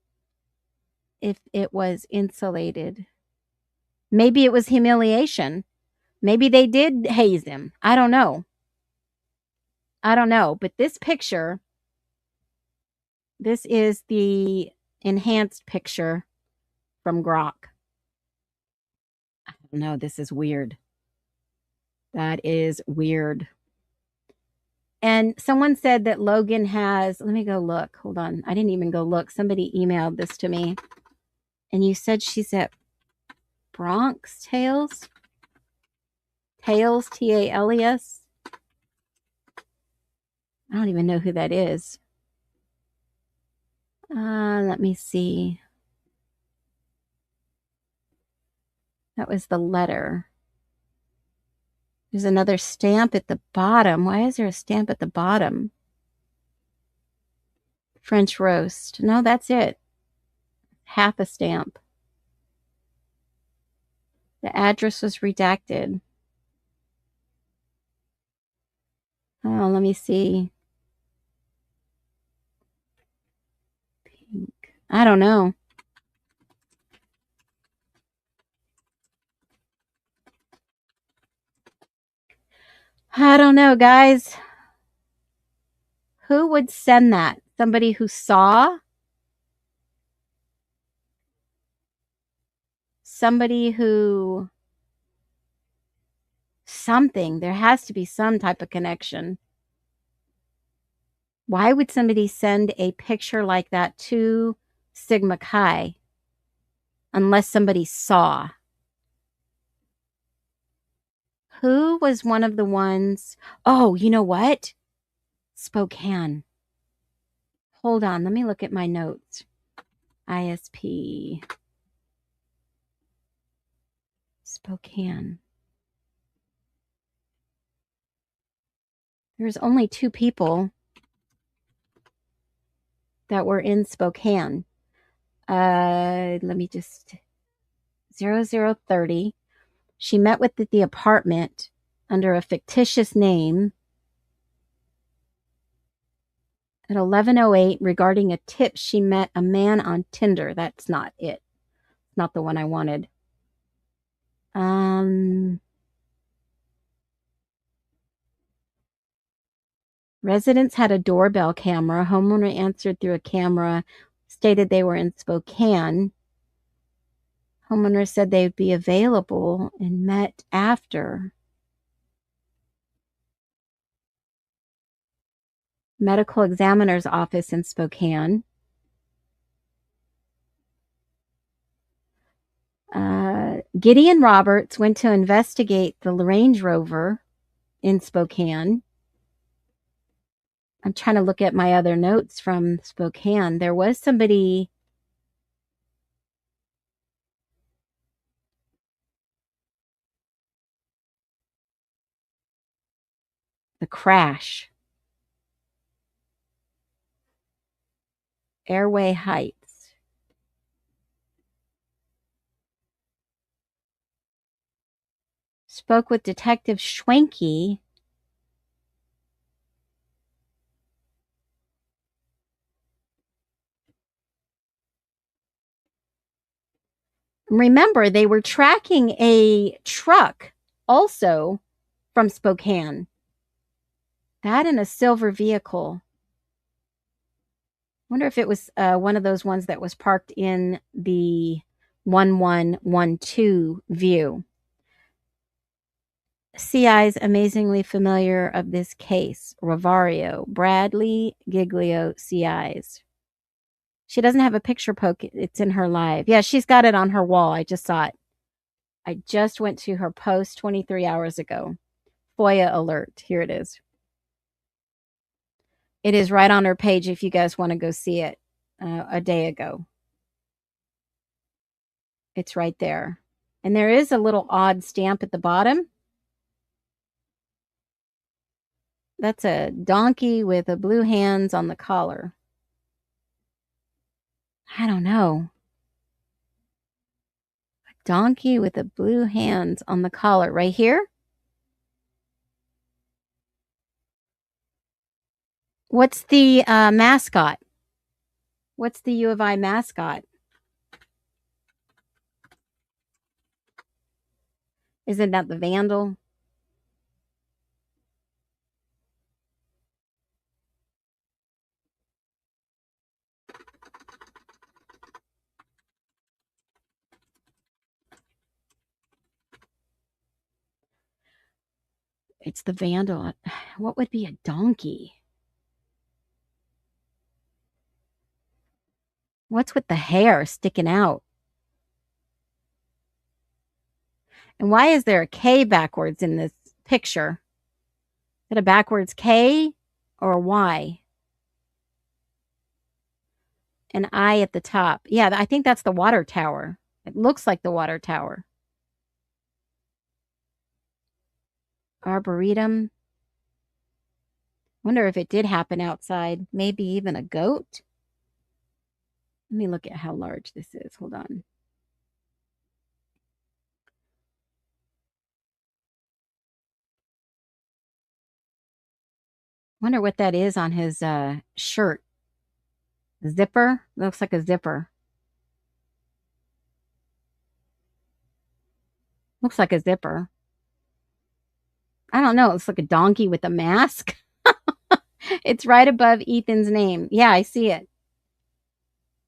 if it was insulated. Maybe it was humiliation. Maybe they did haze him. I don't know. But this picture, this is the enhanced picture from Grok. I don't know. This is weird. That is weird. And someone said that Logan has, let me go look. Hold on. I didn't even go look. Somebody emailed this to me. And you said she's at Bronx Tales? Tales, Tales. I don't even know who that is. Let me see. That was the letter. There's another stamp at the bottom. Why is there a stamp at the bottom? French roast. No, that's it. Half a stamp. The address was redacted. Oh, let me see. Pink. I don't know. I don't know, guys. Who would send that? Somebody who saw? Somebody who... Something. There has to be some type of connection. Why would somebody send a picture like that to Sigma Chi unless somebody saw? Who was one of the ones? Oh, you know what? Spokane. Hold on. Let me look at my notes. ISP. Spokane. There's only 2 people that were in Spokane. Let me just 0030. She met with the apartment under a fictitious name at 11:08 regarding a tip she met a man on Tinder. That's not it. Not the one I wanted. Residents had a doorbell camera. Homeowner answered through a camera, stated they were in Spokane. Homeowner said they would be available and met after. Medical examiner's office in Spokane. Gideon Roberts went to investigate the Range Rover in Spokane. I'm trying to look at my other notes from Spokane. There was somebody. The crash. Airway Heights. Spoke with Detective Schwenke. Remember, they were tracking a truck also from Spokane. That in a silver vehicle. Wonder if it was one of those ones that was parked in the 1112 view. CI's amazingly familiar of this case. Ravario, Bradley, Giglio, CIs. She doesn't have a picture poke. It's in her live. Yeah, she's got it on her wall. I just saw it. I just went to her post 23 hours ago. FOIA alert. Here it is. It is right on her page if you guys want to go see it a day ago. It's right there. And there is a little odd stamp at the bottom. That's a donkey with a blue hands on the collar. I don't know. A donkey with a blue hands on the collar right here. What's the mascot? What's the U of I mascot? Isn't that the Vandal? It's the Vandal. What would be a donkey? What's with the hair sticking out? And why is there a K backwards in this picture? Is it a backwards K or a Y? An I at the top. Yeah, I think that's the water tower. It looks like the water tower. Arboretum. Wonder if it did happen outside. Maybe even a goat. Let me look at how large this is. Hold on. Wonder what that is on his shirt. Zipper? Looks like a zipper. Looks like a zipper. I don't know. It looks like a donkey with a mask. It's right above Ethan's name. Yeah, I see it.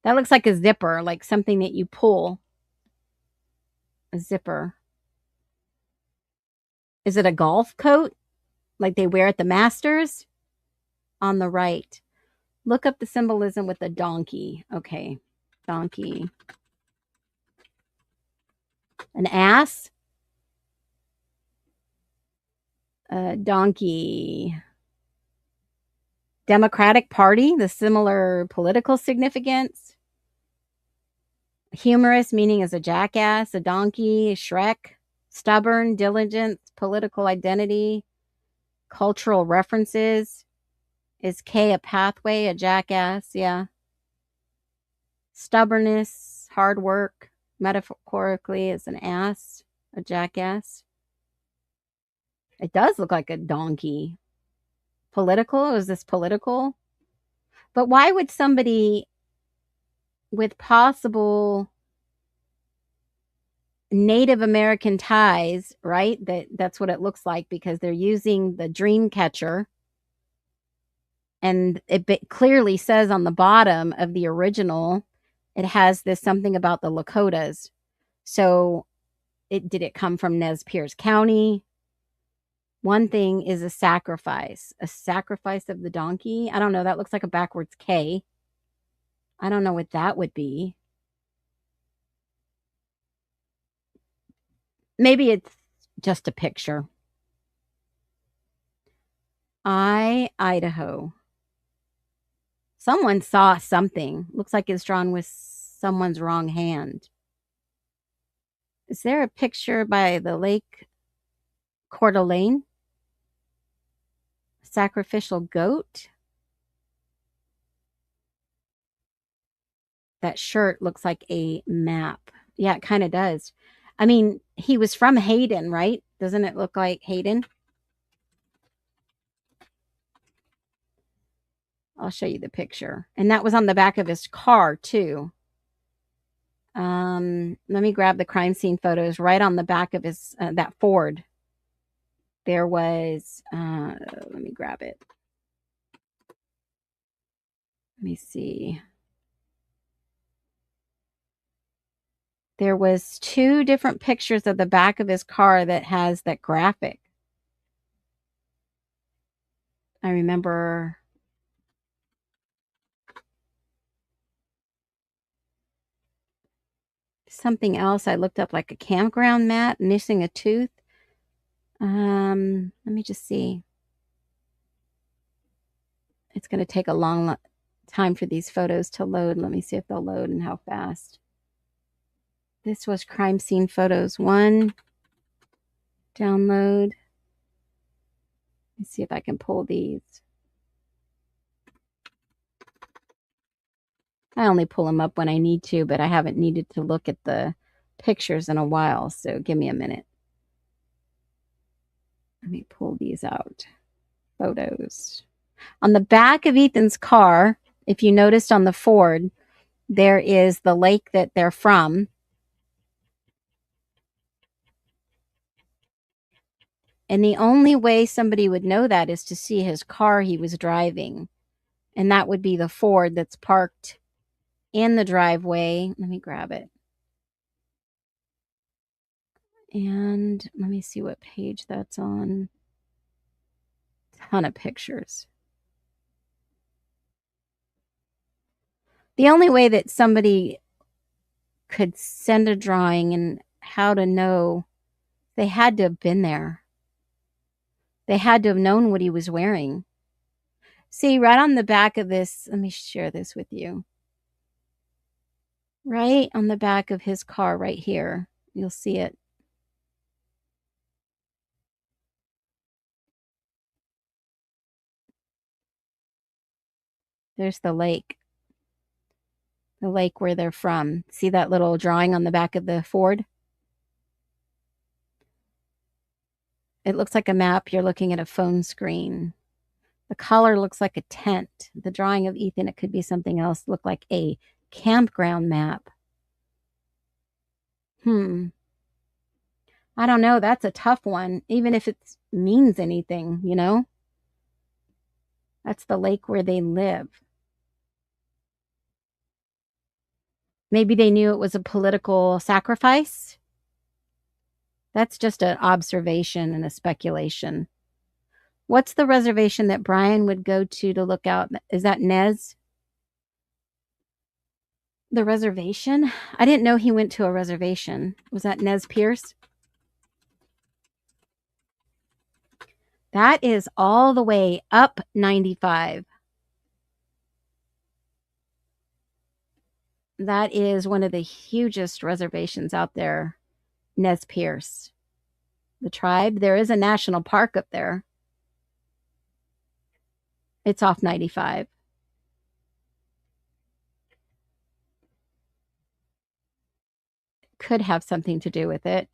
That looks like a zipper, like something that you pull. A zipper. Is it a golf coat? Like they wear at the Masters? On the right. Look up the symbolism with the donkey. Okay. Donkey. An ass? Donkey. Democratic Party, the similar political significance. Humorous, meaning as a jackass, a donkey, Shrek. Stubborn, diligence, political identity, cultural references. Is K a pathway, a jackass? Yeah. Stubbornness, hard work, metaphorically is an ass, a jackass. It does look like a donkey. Political? Is this political? But why would somebody with possible Native American ties, right? That's what it looks like because they're using the dream catcher. And it clearly says on the bottom of the original, it has this something about the Lakotas. So did it come from Nez Perce County? One thing is a sacrifice of the donkey. I don't know. That looks like a backwards K. I don't know what that would be. Maybe it's just a picture. Idaho. Someone saw something. Looks like it's drawn with someone's wrong hand. Is there a picture by the Lake Coeur d'Alene? Sacrificial goat? That shirt looks like a map. Yeah, it kind of does. I mean, he was from Hayden, right? Doesn't it look like Hayden? I'll show you the picture. And that was on the back of his car, too. Let me grab the crime scene photos right on the back of his, that Ford. There was, let me grab it. Let me see. There was 2 different pictures of the back of his car that has that graphic. I remember something else I looked up, like a campground mat, missing a tooth. Let me just see. It's going to take a long time for these photos to load. Let me see if they'll load and how fast. This was crime scene photos 1. Download. Let's see if I can pull these. I only pull them up when I need to, but I haven't needed to look at the pictures in a while, so give me a minute. Let me pull these out. Photos. On the back of Ethan's car, if you noticed on the Ford, there is the lake that they're from. And the only way somebody would know that is to see his car he was driving. And that would be the Ford that's parked in the driveway. Let me grab it. And let me see what page that's on. Ton of pictures. The only way that somebody could send a drawing and how to know, they had to have been there. They had to have known what he was wearing. See, right on the back of this, let me share this with you. Right on the back of his car right here. You'll see it. There's the lake. The lake where they're from. See that little drawing on the back of the Ford? It looks like a map. You're looking at a phone screen. The color looks like a tent. The drawing of Ethan, it could be something else. Look like a campground map. I don't know. That's a tough one. Even if it means anything, you know? That's the lake where they live. Maybe they knew it was a political sacrifice. That's just an observation and a speculation. What's the reservation that Brian would go to look out? Is that Nez? The reservation? I didn't know he went to a reservation. Was that Nez Perce? That is all the way up 95. That is one of the hugest reservations out there, Nez Perce. The tribe, there is a national park up there. It's off 95. could have something to do with it.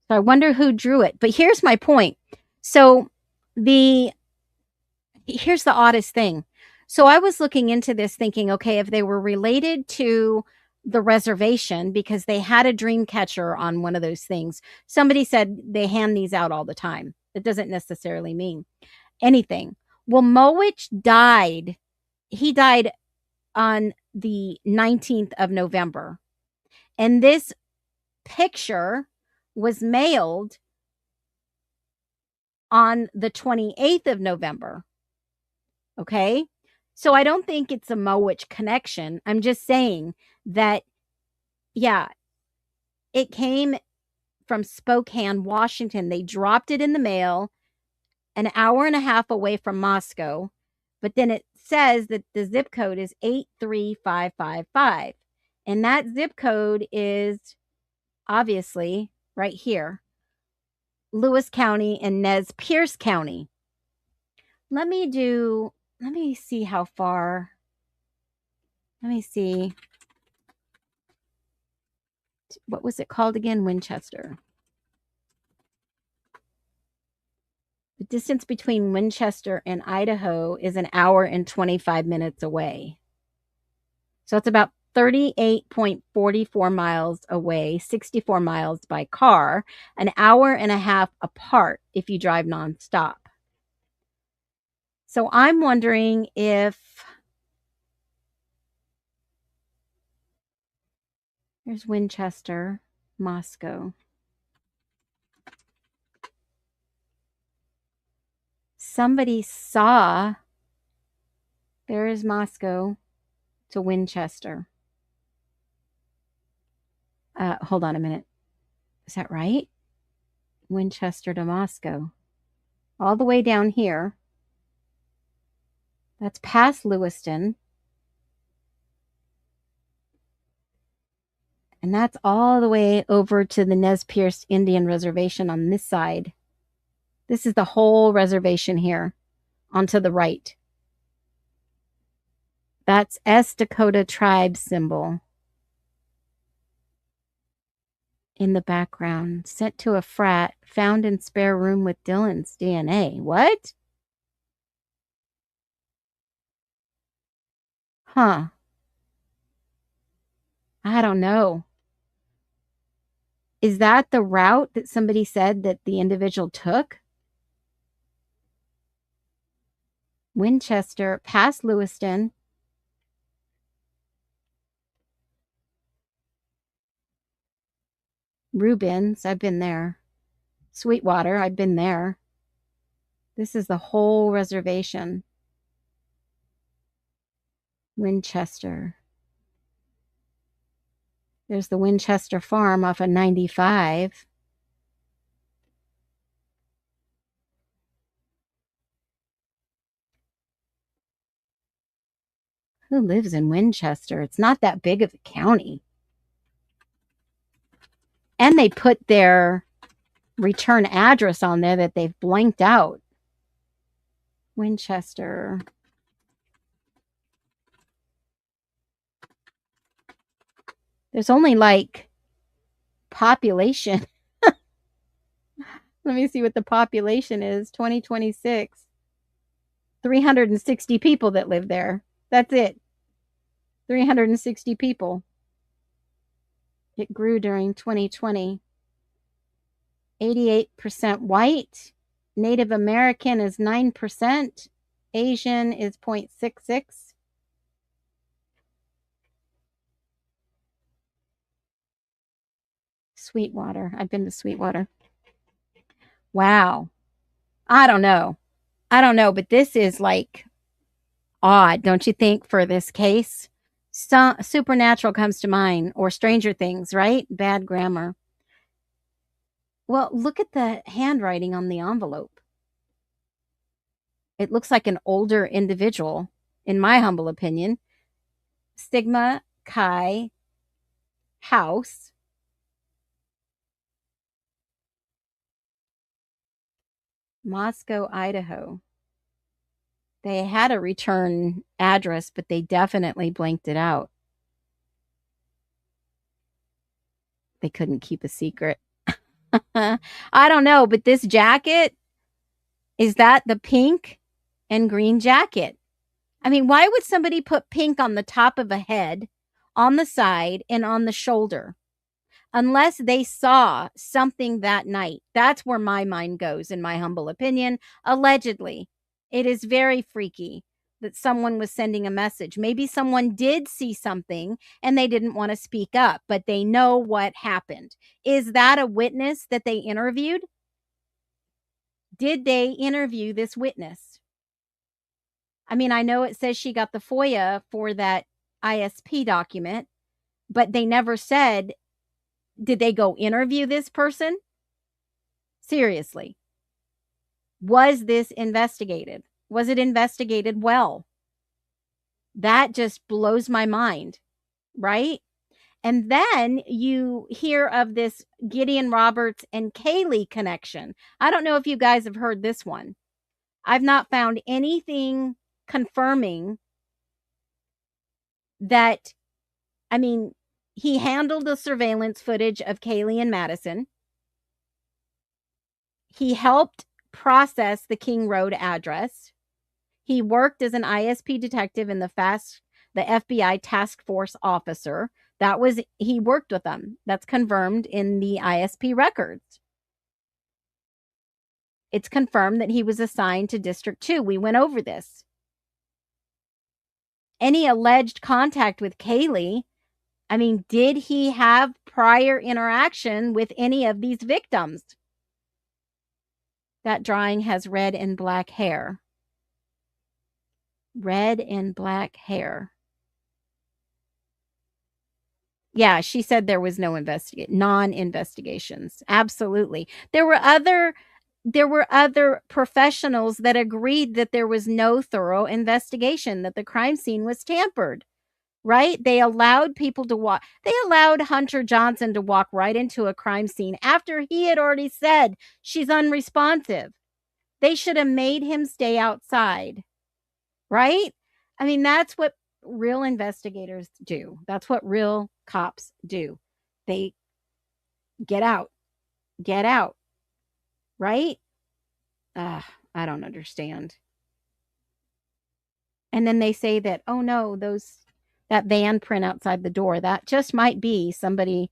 So I wonder who drew it. But here's my point. So here's the oddest thing. So I was looking into this thinking, okay, if they were related to the reservation because they had a dream catcher on one of those things. Somebody said they hand these out all the time. It doesn't necessarily mean anything. Well, Mowich died. He died on the 19th of November. And this picture was mailed on the 28th of November. Okay. So I don't think it's a Mowich connection. I'm just saying that, yeah, it came from Spokane, Washington. They dropped it in the mail an hour and a half away from Moscow. But then it says that the zip code is 83555. And that zip code is obviously right here, Lewis County and Nez Perce County. Let me see how far. Let me see. What was it called again? Winchester. The distance between Winchester and Idaho is an hour and 25 minutes away. So it's about 38.44 miles away, 64 miles by car, an hour and a half apart if you drive nonstop. So I'm wondering if there's Winchester, Moscow. Somebody saw, there is Moscow to Winchester. Hold on a minute. Is that right? Winchester to Moscow. All the way down here. That's past Lewiston. And that's all the way over to the Nez Perce Indian Reservation on this side. This is the whole reservation here onto the right. That's S Dakota tribe symbol in the background. Sent to a frat, found in spare room with Dylan's DNA. What? Huh. I don't know. Is that the route that somebody said that the individual took? Winchester, past Lewiston. Rubens, I've been there. Sweetwater, I've been there. This is the whole reservation. Winchester. There's the Winchester Farm off of 95. Who lives in Winchester? It's not that big of a county. And they put their return address on there that they've blanked out. Winchester. There's only like population. Let me see what the population is. 2026. 360 people that live there. That's it. 360 people. It grew during 2020. 88% white. Native American is 9%. Asian is 0.66. Sweetwater. I've been to Sweetwater. Wow. I don't know, but this is like odd, don't you think, for this case? Supernatural comes to mind, or Stranger Things, right? Bad grammar. Well, look at the handwriting on the envelope. It looks like an older individual, in my humble opinion. Sigma Chi House. Moscow, Idaho. They had a return address, but they definitely blanked it out. They couldn't keep a secret. I don't know, but this jacket, is that the pink and green jacket? I mean, why would somebody put pink on the top of a head, on the side, and on the shoulder? Unless they saw something that night. That's where my mind goes, in my humble opinion. Allegedly, it is very freaky that someone was sending a message. Maybe someone did see something and they didn't want to speak up, but they know what happened. Is that a witness that they interviewed? Did they interview this witness? I mean, I know it says she got the FOIA for that ISP document, but they never said, did they go interview this person? Seriously. Was this investigated? Was it investigated well? That just blows my mind, right? And then you hear of this Gideon Roberts and Kaylee connection. I don't know if you guys have heard this one. I've not found anything confirming that, I mean, he handled the surveillance footage of Kaylee and Madison. He helped process the King Road address. He worked as an ISP detective in the FBI task force officer. He worked with them. That's confirmed in the ISP records. It's confirmed that he was assigned to District 2. We went over this. Any alleged contact with Kaylee, I mean, did he have prior interaction with any of these victims? That drawing has red and black hair. Red and black hair. Yeah, she said there was no non-investigations. Absolutely. There were other professionals that agreed that there was no thorough investigation, that the crime scene was tampered. Right? They allowed people to walk. They allowed Hunter Johnson to walk right into a crime scene after he had already said she's unresponsive. They should have made him stay outside. Right? I mean, that's what real investigators do. That's what real cops do. They get out. Right? I don't understand. And then they say that, oh no, that van print outside the door, that just might be somebody,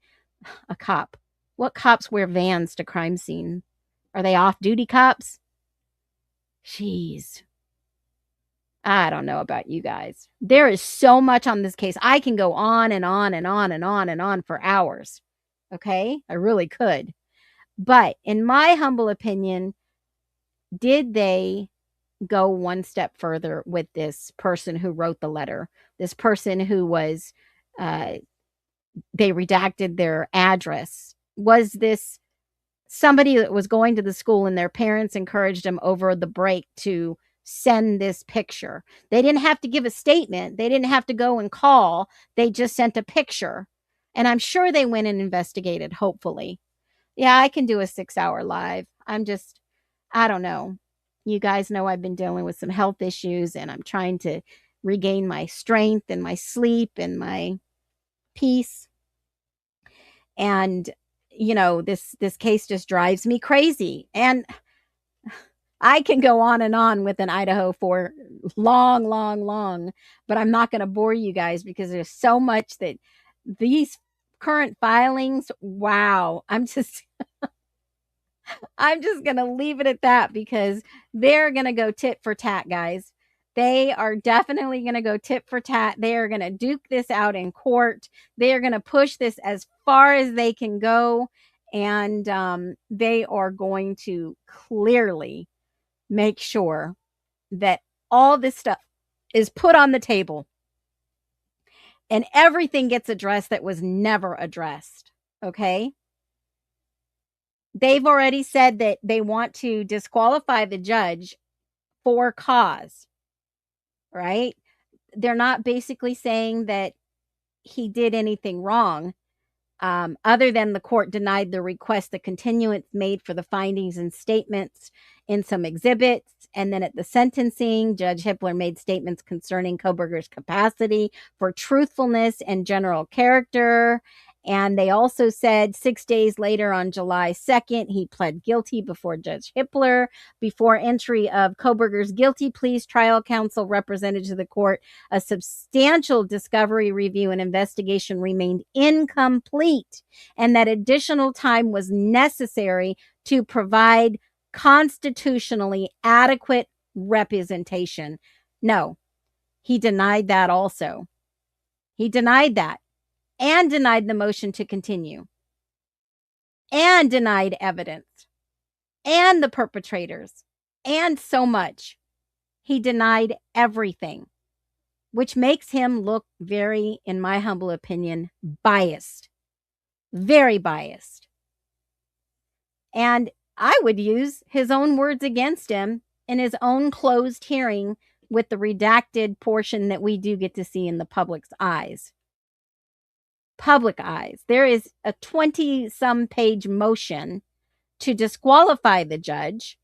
a cop. What cops wear vans to crime scene? Are they off-duty cops? Jeez. I don't know about you guys. There is so much on this case. I can go on and on and on and on and on for hours. Okay? I really could. But in my humble opinion, did they go one step further with this person who wrote the letter? This person who was, they redacted their address. Was this somebody that was going to the school and their parents encouraged them over the break to send this picture? They didn't have to give a statement. They didn't have to go and call. They just sent a picture. And I'm sure they went and investigated, hopefully. Yeah, I can do a 6-hour live. I don't know. You guys know I've been dealing with some health issues and I'm trying to regain my strength and my sleep and my peace. And, you know, this case just drives me crazy. And I can go on and on with an Idaho for long, but I'm not going to bore you guys because there's so much that these current filings, wow, I'm just going to leave it at that because they're going to go tit for tat, guys. They are definitely going to go tit for tat. They are going to duke this out in court. They are going to push this as far as they can go. And they are going to clearly make sure that all this stuff is put on the table and everything gets addressed that was never addressed. Okay? They've already said that they want to disqualify the judge for cause, right? They're not basically saying that he did anything wrong, other than the court denied the request, the continuance made for the findings and statements in some exhibits. And then at the sentencing, Judge Hippler made statements concerning Koberger's capacity for truthfulness and general character. And they also said 6 days later, on July 2nd, he pled guilty before Judge Hippler. Before entry of Koberger's guilty pleas, trial counsel represented to the court a substantial discovery, review, and investigation remained incomplete, and that additional time was necessary to provide constitutionally adequate representation. No, he denied that also. He denied that, and denied the motion to continue, and denied evidence, and the perpetrators, and so much. He denied everything, which makes him look very, in my humble opinion, biased. Very biased. And I would use his own words against him in his own closed hearing with the redacted portion that we do get to see in the public's eyes. Public eyes. There is a 20-some page motion to disqualify the judge,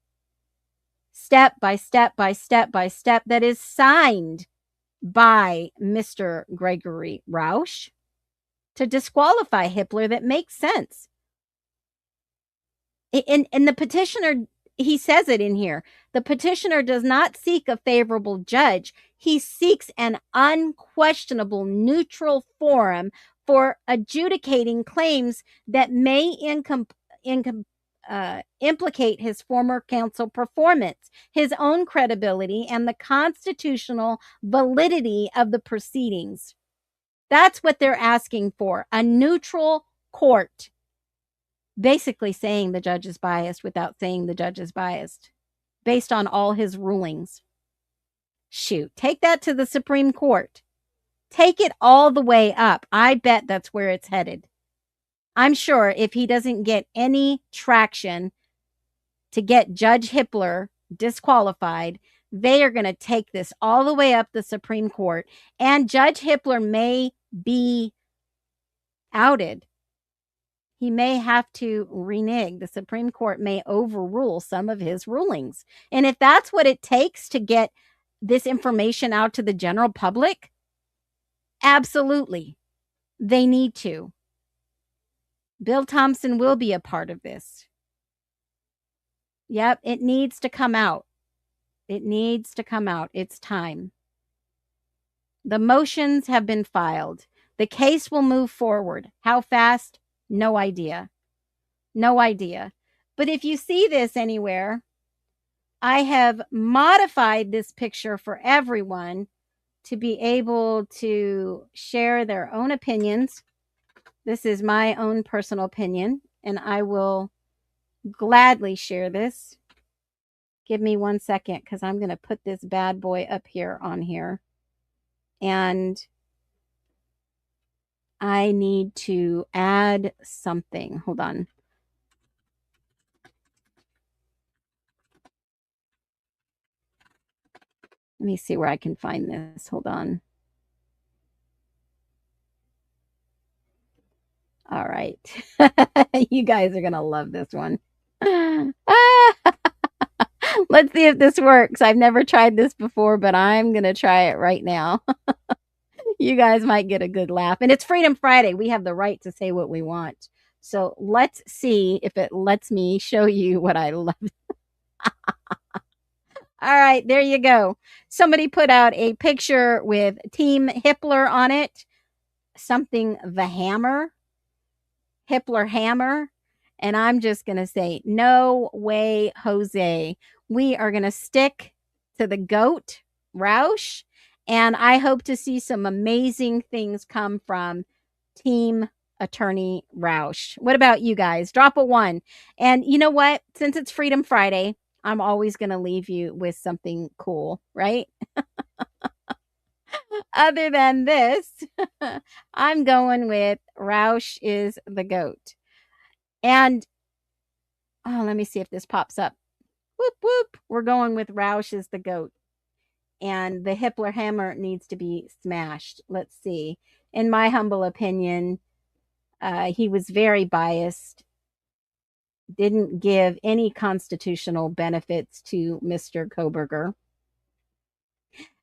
step by step by step by step, that is signed by Mr. Gregory Rausch to disqualify Hippler, that makes sense. And the petitioner, he says it in here, the petitioner does not seek a favorable judge. He seeks an unquestionable neutral forum for adjudicating claims that may implicate his former counsel performance, his own credibility, and the constitutional validity of the proceedings. That's what they're asking for, a neutral court. Basically saying the judge is biased without saying the judge is biased, based on all his rulings. Shoot, take that to the Supreme Court. Take it all the way up. I bet that's where it's headed. I'm sure if he doesn't get any traction to get Judge Hippler disqualified, they are going to take this all the way up the Supreme Court, and Judge Hippler may be outed. He may have to renege. The Supreme Court may overrule some of his rulings. And if that's what it takes to get this information out to the general public, absolutely, they need to. Bill Thompson will be a part of this. Yep, it needs to come out. It needs to come out. It's time. The motions have been filed. The case will move forward. How fast? No idea. No idea. But if you see this anywhere, I have modified this picture for everyone to be able to share their own opinions. This is my own personal opinion, and I will gladly share this. Give me 1 second, because I'm going to put this bad boy up here on here. And I need to add something. Hold on. Let me see where I can find this. Hold on. All right. You guys are going to love this one. Let's see if this works. I've never tried this before, but I'm going to try it right now. You guys might get a good laugh. And it's Freedom Friday. We have the right to say what we want. So let's see if it lets me show you what I love. All right, there you go. Somebody put out a picture with Team Hippler on it. Something the hammer. Hippler hammer. And I'm just going to say, no way, Jose. We are going to stick to the GOAT, Rausch. And I hope to see some amazing things come from Team Attorney Rausch. What about you guys? Drop a 1. And you know what? Since it's Freedom Friday, I'm always going to leave you with something cool, right? Other than this, I'm going with Rausch is the GOAT. And, oh, let me see if this pops up. Whoop, whoop. We're going with Rausch is the GOAT. And the Hippler hammer needs to be smashed. Let's see. In my humble opinion, he was very biased. Didn't give any constitutional benefits to Mr. Koberger.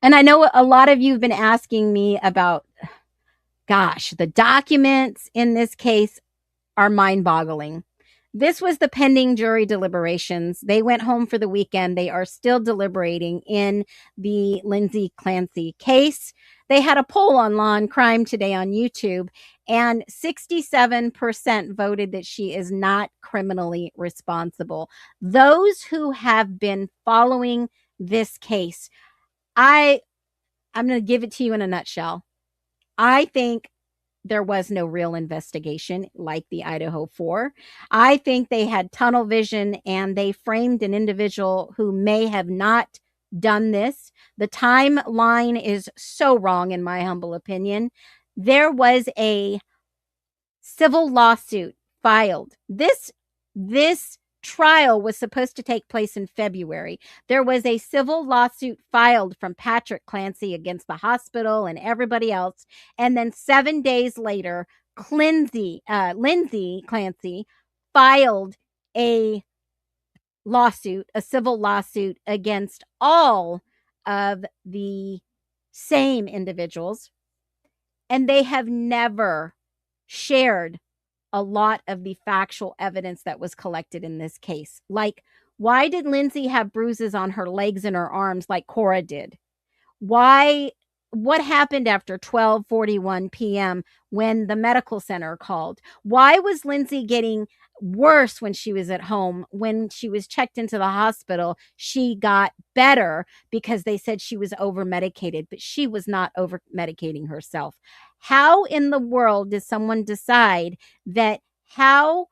And I know a lot of you have been asking me about Gosh, the documents in this case are mind-boggling. This was the pending jury deliberations. They went home for the weekend. They are still deliberating in the Lindsay Clancy case. They had a poll on Law and Crime today on YouTube, and 67% voted that she is not criminally responsible. Those who have been following this case, I'm going to give it to you in a nutshell. I think there was no real investigation like the Idaho 4. I think they had tunnel vision and they framed an individual who may have not done this. The timeline is so wrong, in my humble opinion. There was a civil lawsuit filed. This trial was supposed to take place in February. There was a civil lawsuit filed from Patrick Clancy against the hospital and everybody else. And then 7 days later, Lindsay Clancy filed a lawsuit, a civil lawsuit against all of the same individuals. And they have never shared a lot of the factual evidence that was collected in this case. Like, why did Lindsay have bruises on her legs and her arms like Cora did? What happened after 12:41 p.m. when the medical center called? Why was Lindsay getting worse when she was at home? When she was checked into the hospital, she got better because they said she was over-medicated, but she was not over-medicating herself. How in the world does someone decide that how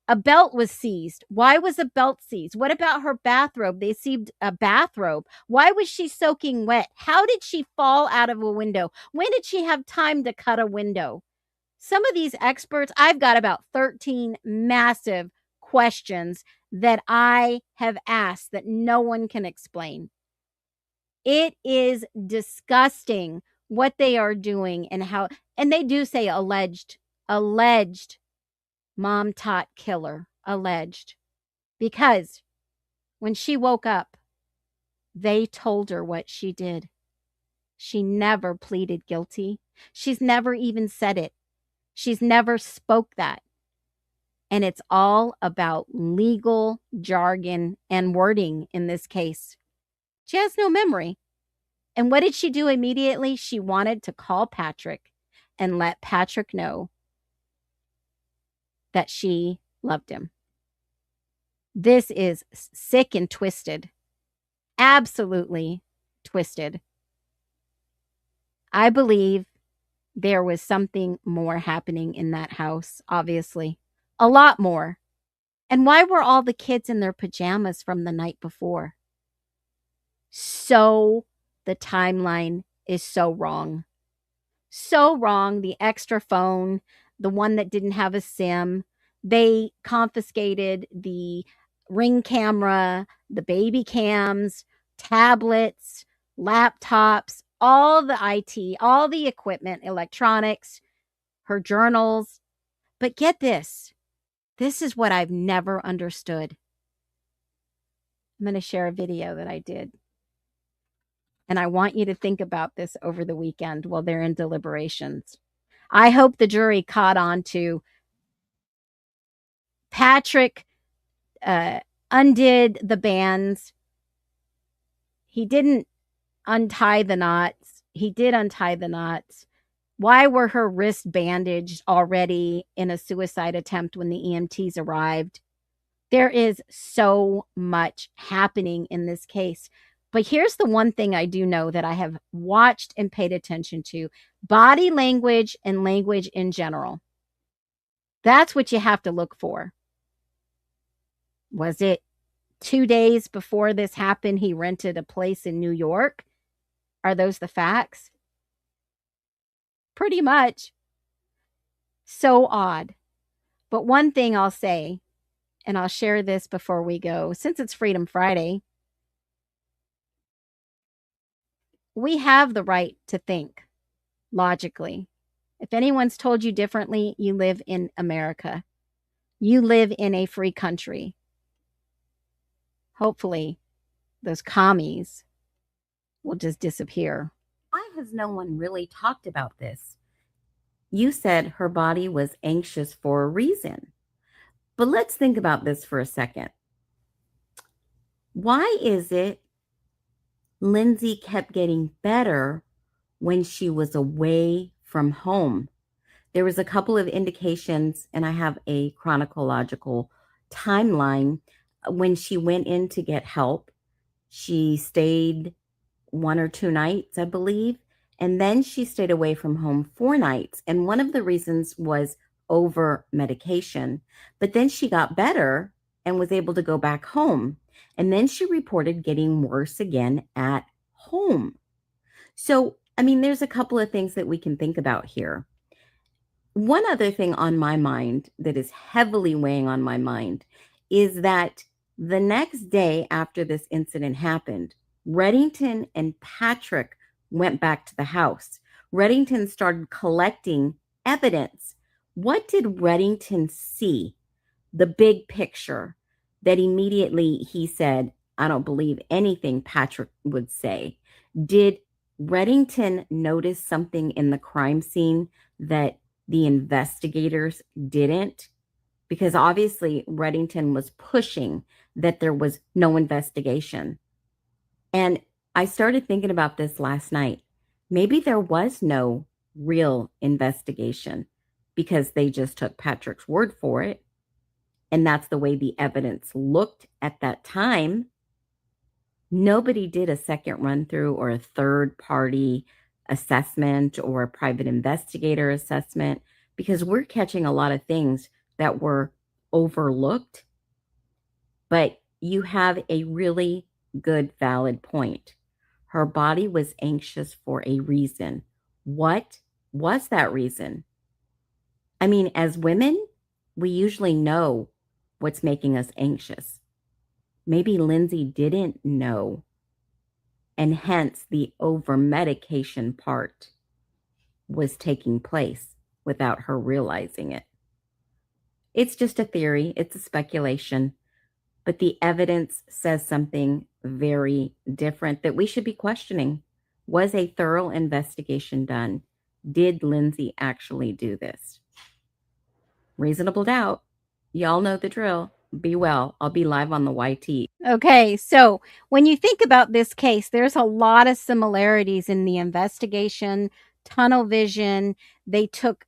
a belt was seized? Why was a belt seized? What about her bathrobe? They seized a bathrobe. Why was she soaking wet? How did she fall out of a window? When did she have time to cut a window? Some of these experts, I've got about 13 massive questions that I have asked that no one can explain. It is disgusting what they are doing and how, and they do say alleged mom taught killer, alleged, because when she woke up, they told her what she did. She never pleaded guilty. She's never even said it. She's never spoke that. And it's all about legal jargon and wording in this case. She has no memory. And what did she do immediately? She wanted to call Patrick and let Patrick know that she loved him. This is sick and twisted. Absolutely twisted. I believe there was something more happening in that house, obviously. A lot more. And why were all the kids in their pajamas from the night before? So the timeline is so wrong. So wrong. The extra phone, the one that didn't have a SIM. They confiscated the Ring camera, the baby cams, tablets, laptops, all the IT, all the equipment, electronics, her journals. But get this. This is what I've never understood. I'm going to share a video that I did. And I want you to think about this over the weekend while they're in deliberations. I hope the jury caught on to Patrick undid the bands. He didn't untie the knots. He did untie the knots. Why were her wrists bandaged already in a suicide attempt when the EMTs arrived? There is so much happening in this case. But here's the one thing I do know that I have watched and paid attention to: body language and language in general. That's what you have to look for. Was it 2 days before this happened, he rented a place in New York? Are those the facts? Pretty much. So odd. But one thing I'll say, and I'll share this before we go, since it's Freedom Friday, we have the right to think logically. If anyone's told you differently, you live in America. You live in a free country. Hopefully, those commies will just disappear. Why has no one really talked about this? You said her body was anxious for a reason. But let's think about this for a second. Why is it Lindsay kept getting better when she was away from home? There was a couple of indications, and I have a chronological timeline. When she went in to get help, she stayed 1 or 2 nights, I believe, and then she stayed away from home 4 nights. And one of the reasons was over medication. But then she got better and was able to go back home. And then she reported getting worse again at home. So, I mean, there's a couple of things that we can think about here. One other thing on my mind that is heavily weighing on my mind is that the next day after this incident happened, Reddington and Patrick went back to the house. Reddington started collecting evidence. What did Reddington see? The big picture that immediately he said, I don't believe anything Patrick would say. Did Reddington notice something in the crime scene that the investigators didn't? Because obviously Reddington was pushing that there was no investigation. And I started thinking about this last night. Maybe there was no real investigation because they just took Patrick's word for it. And that's the way the evidence looked at that time. Nobody did a second run through or a third party assessment or a private investigator assessment because we're catching a lot of things that were overlooked. But you have a really good, valid point. Her body was anxious for a reason. What was that reason? I mean, as women, we usually know what's making us anxious. Maybe Lindsay didn't know, and hence the over-medication part was taking place without her realizing it. It's just a theory, it's a speculation, but the evidence says something very different that we should be questioning. Was a thorough investigation done? Did Lindsay actually do this? Reasonable doubt. Y'all know the drill. Be well. I'll be live on the YT. Okay, so when you think about this case, there's a lot of similarities in the investigation, tunnel vision. They took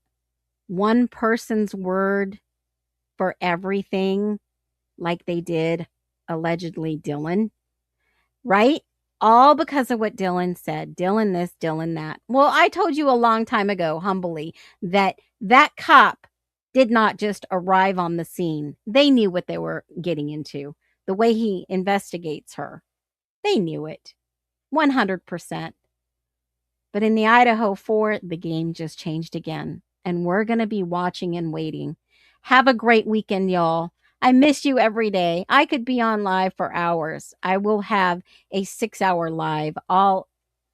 one person's word for everything, like they did allegedly Dylan, right? All because of what Dylan said. Dylan this, Dylan that. Well, I told you a long time ago, humbly, that that cop did not just arrive on the scene. They knew what they were getting into. The way he investigates her, they knew it 100%. But in the Idaho 4, the game just changed again. And we're going to be watching and waiting. Have a great weekend, y'all. I miss you every day. I could be on live for hours. I will have a 6-hour live. Let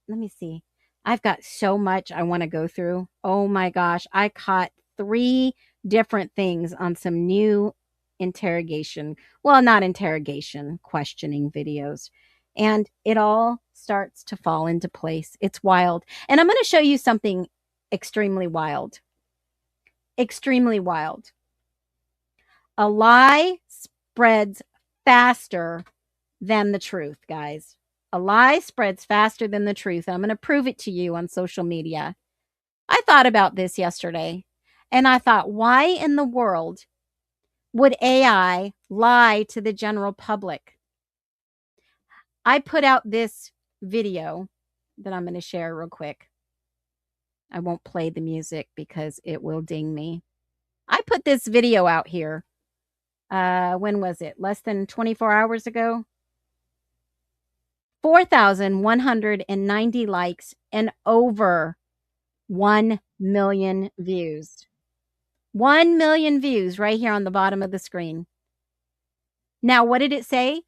me see. I've got so much I want to go through. Oh my gosh. I caught 3 different things on some new interrogation. Well, not interrogation, questioning videos. And it all starts to fall into place. It's wild. And I'm going to show you something extremely wild. Extremely wild. A lie spreads faster than the truth, guys. A lie spreads faster than the truth. I'm going to prove it to you on social media. I thought about this yesterday, and I thought, why in the world would AI lie to the general public? I put out this video that I'm going to share real quick. I won't play the music because it will ding me. I put this video out here. When was it? Less than 24 hours ago? 4,190 likes and over 1 million views. 1 million views right here on the bottom of the screen. Now, what did it say?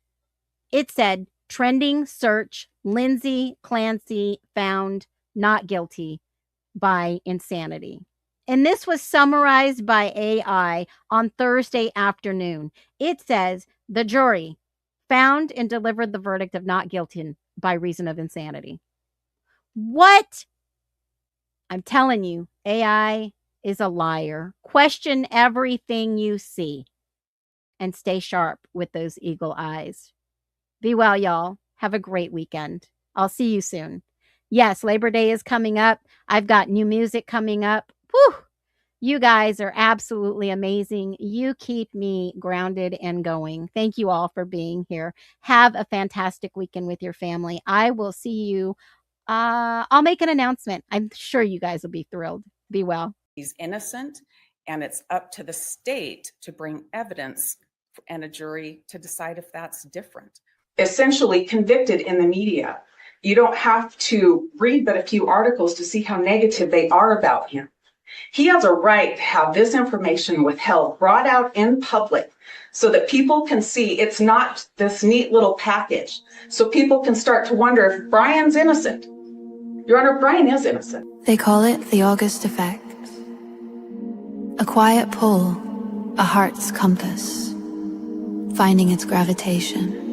It said, trending search, Lindsay Clancy found not guilty by insanity. And this was summarized by AI on Thursday afternoon. It says, the jury found and delivered the verdict of not guilty by reason of insanity. What? I'm telling you, AI is a liar. Question everything you see and stay sharp with those eagle eyes. Be well, y'all. Have a great weekend. I'll see you soon. Yes, Labor Day is coming up. I've got new music coming up. Whew! You guys are absolutely amazing. You keep me grounded and going. Thank you all for being here. Have a fantastic weekend with your family. I will see you. I'll make an announcement. I'm sure you guys will be thrilled. Be well. He's innocent, and it's up to the state to bring evidence and a jury to decide if that's different. Essentially convicted in the media. You don't have to read but a few articles to see how negative they are about him. He has a right to have this information withheld, brought out in public, so that people can see it's not this neat little package. So people can start to wonder if Brian's innocent. Your Honor, Brian is innocent. They call it the August effect. A quiet pull, a heart's compass, finding its gravitation.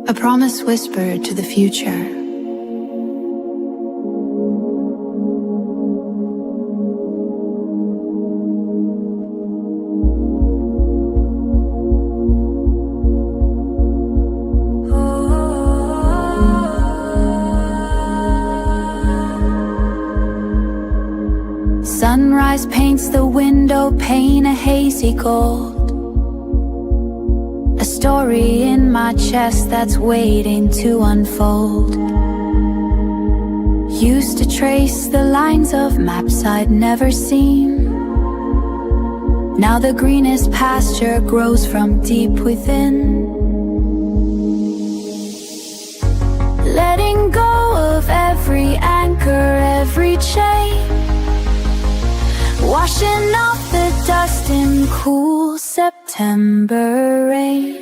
A promise whispered to the future. Sunrise paints the window pane a hazy gold. A story in my chest that's waiting to unfold. Used to trace the lines of maps I'd never seen. Now the greenest pasture grows from deep within. Letting go of every anchor, every chain, washing off the dust in cool September rain.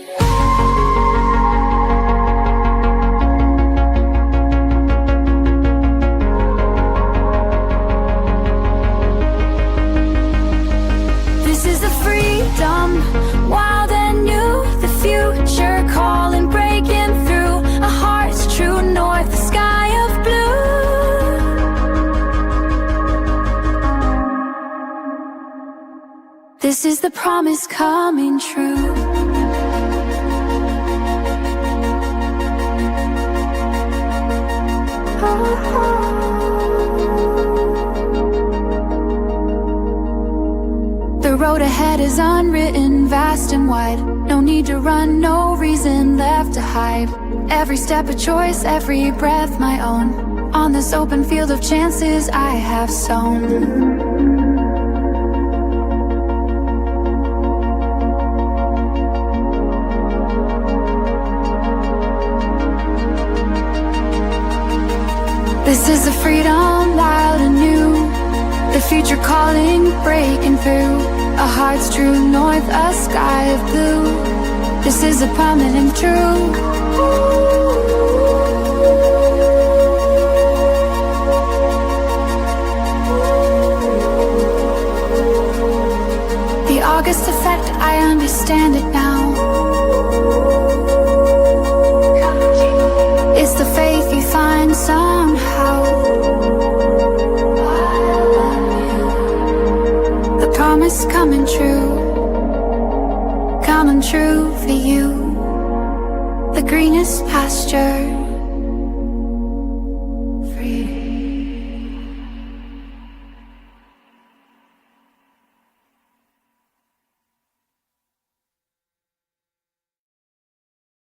This is the freedom, wild and new, the future calling, breaking through. A heart's true north, the sky of blue. This is the promise coming true. The road ahead is unwritten, vast and wide. No need to run, no reason left to hide. Every step a choice, every breath my own. On this open field of chances I have sown. This is the freedom, wild and new. The future calling, breaking through. A heart's true north, a sky of blue. This is a prominent truth. The August effect, I understand it now. It's the faith you find somehow. The promise coming true for you. The greenest pasture,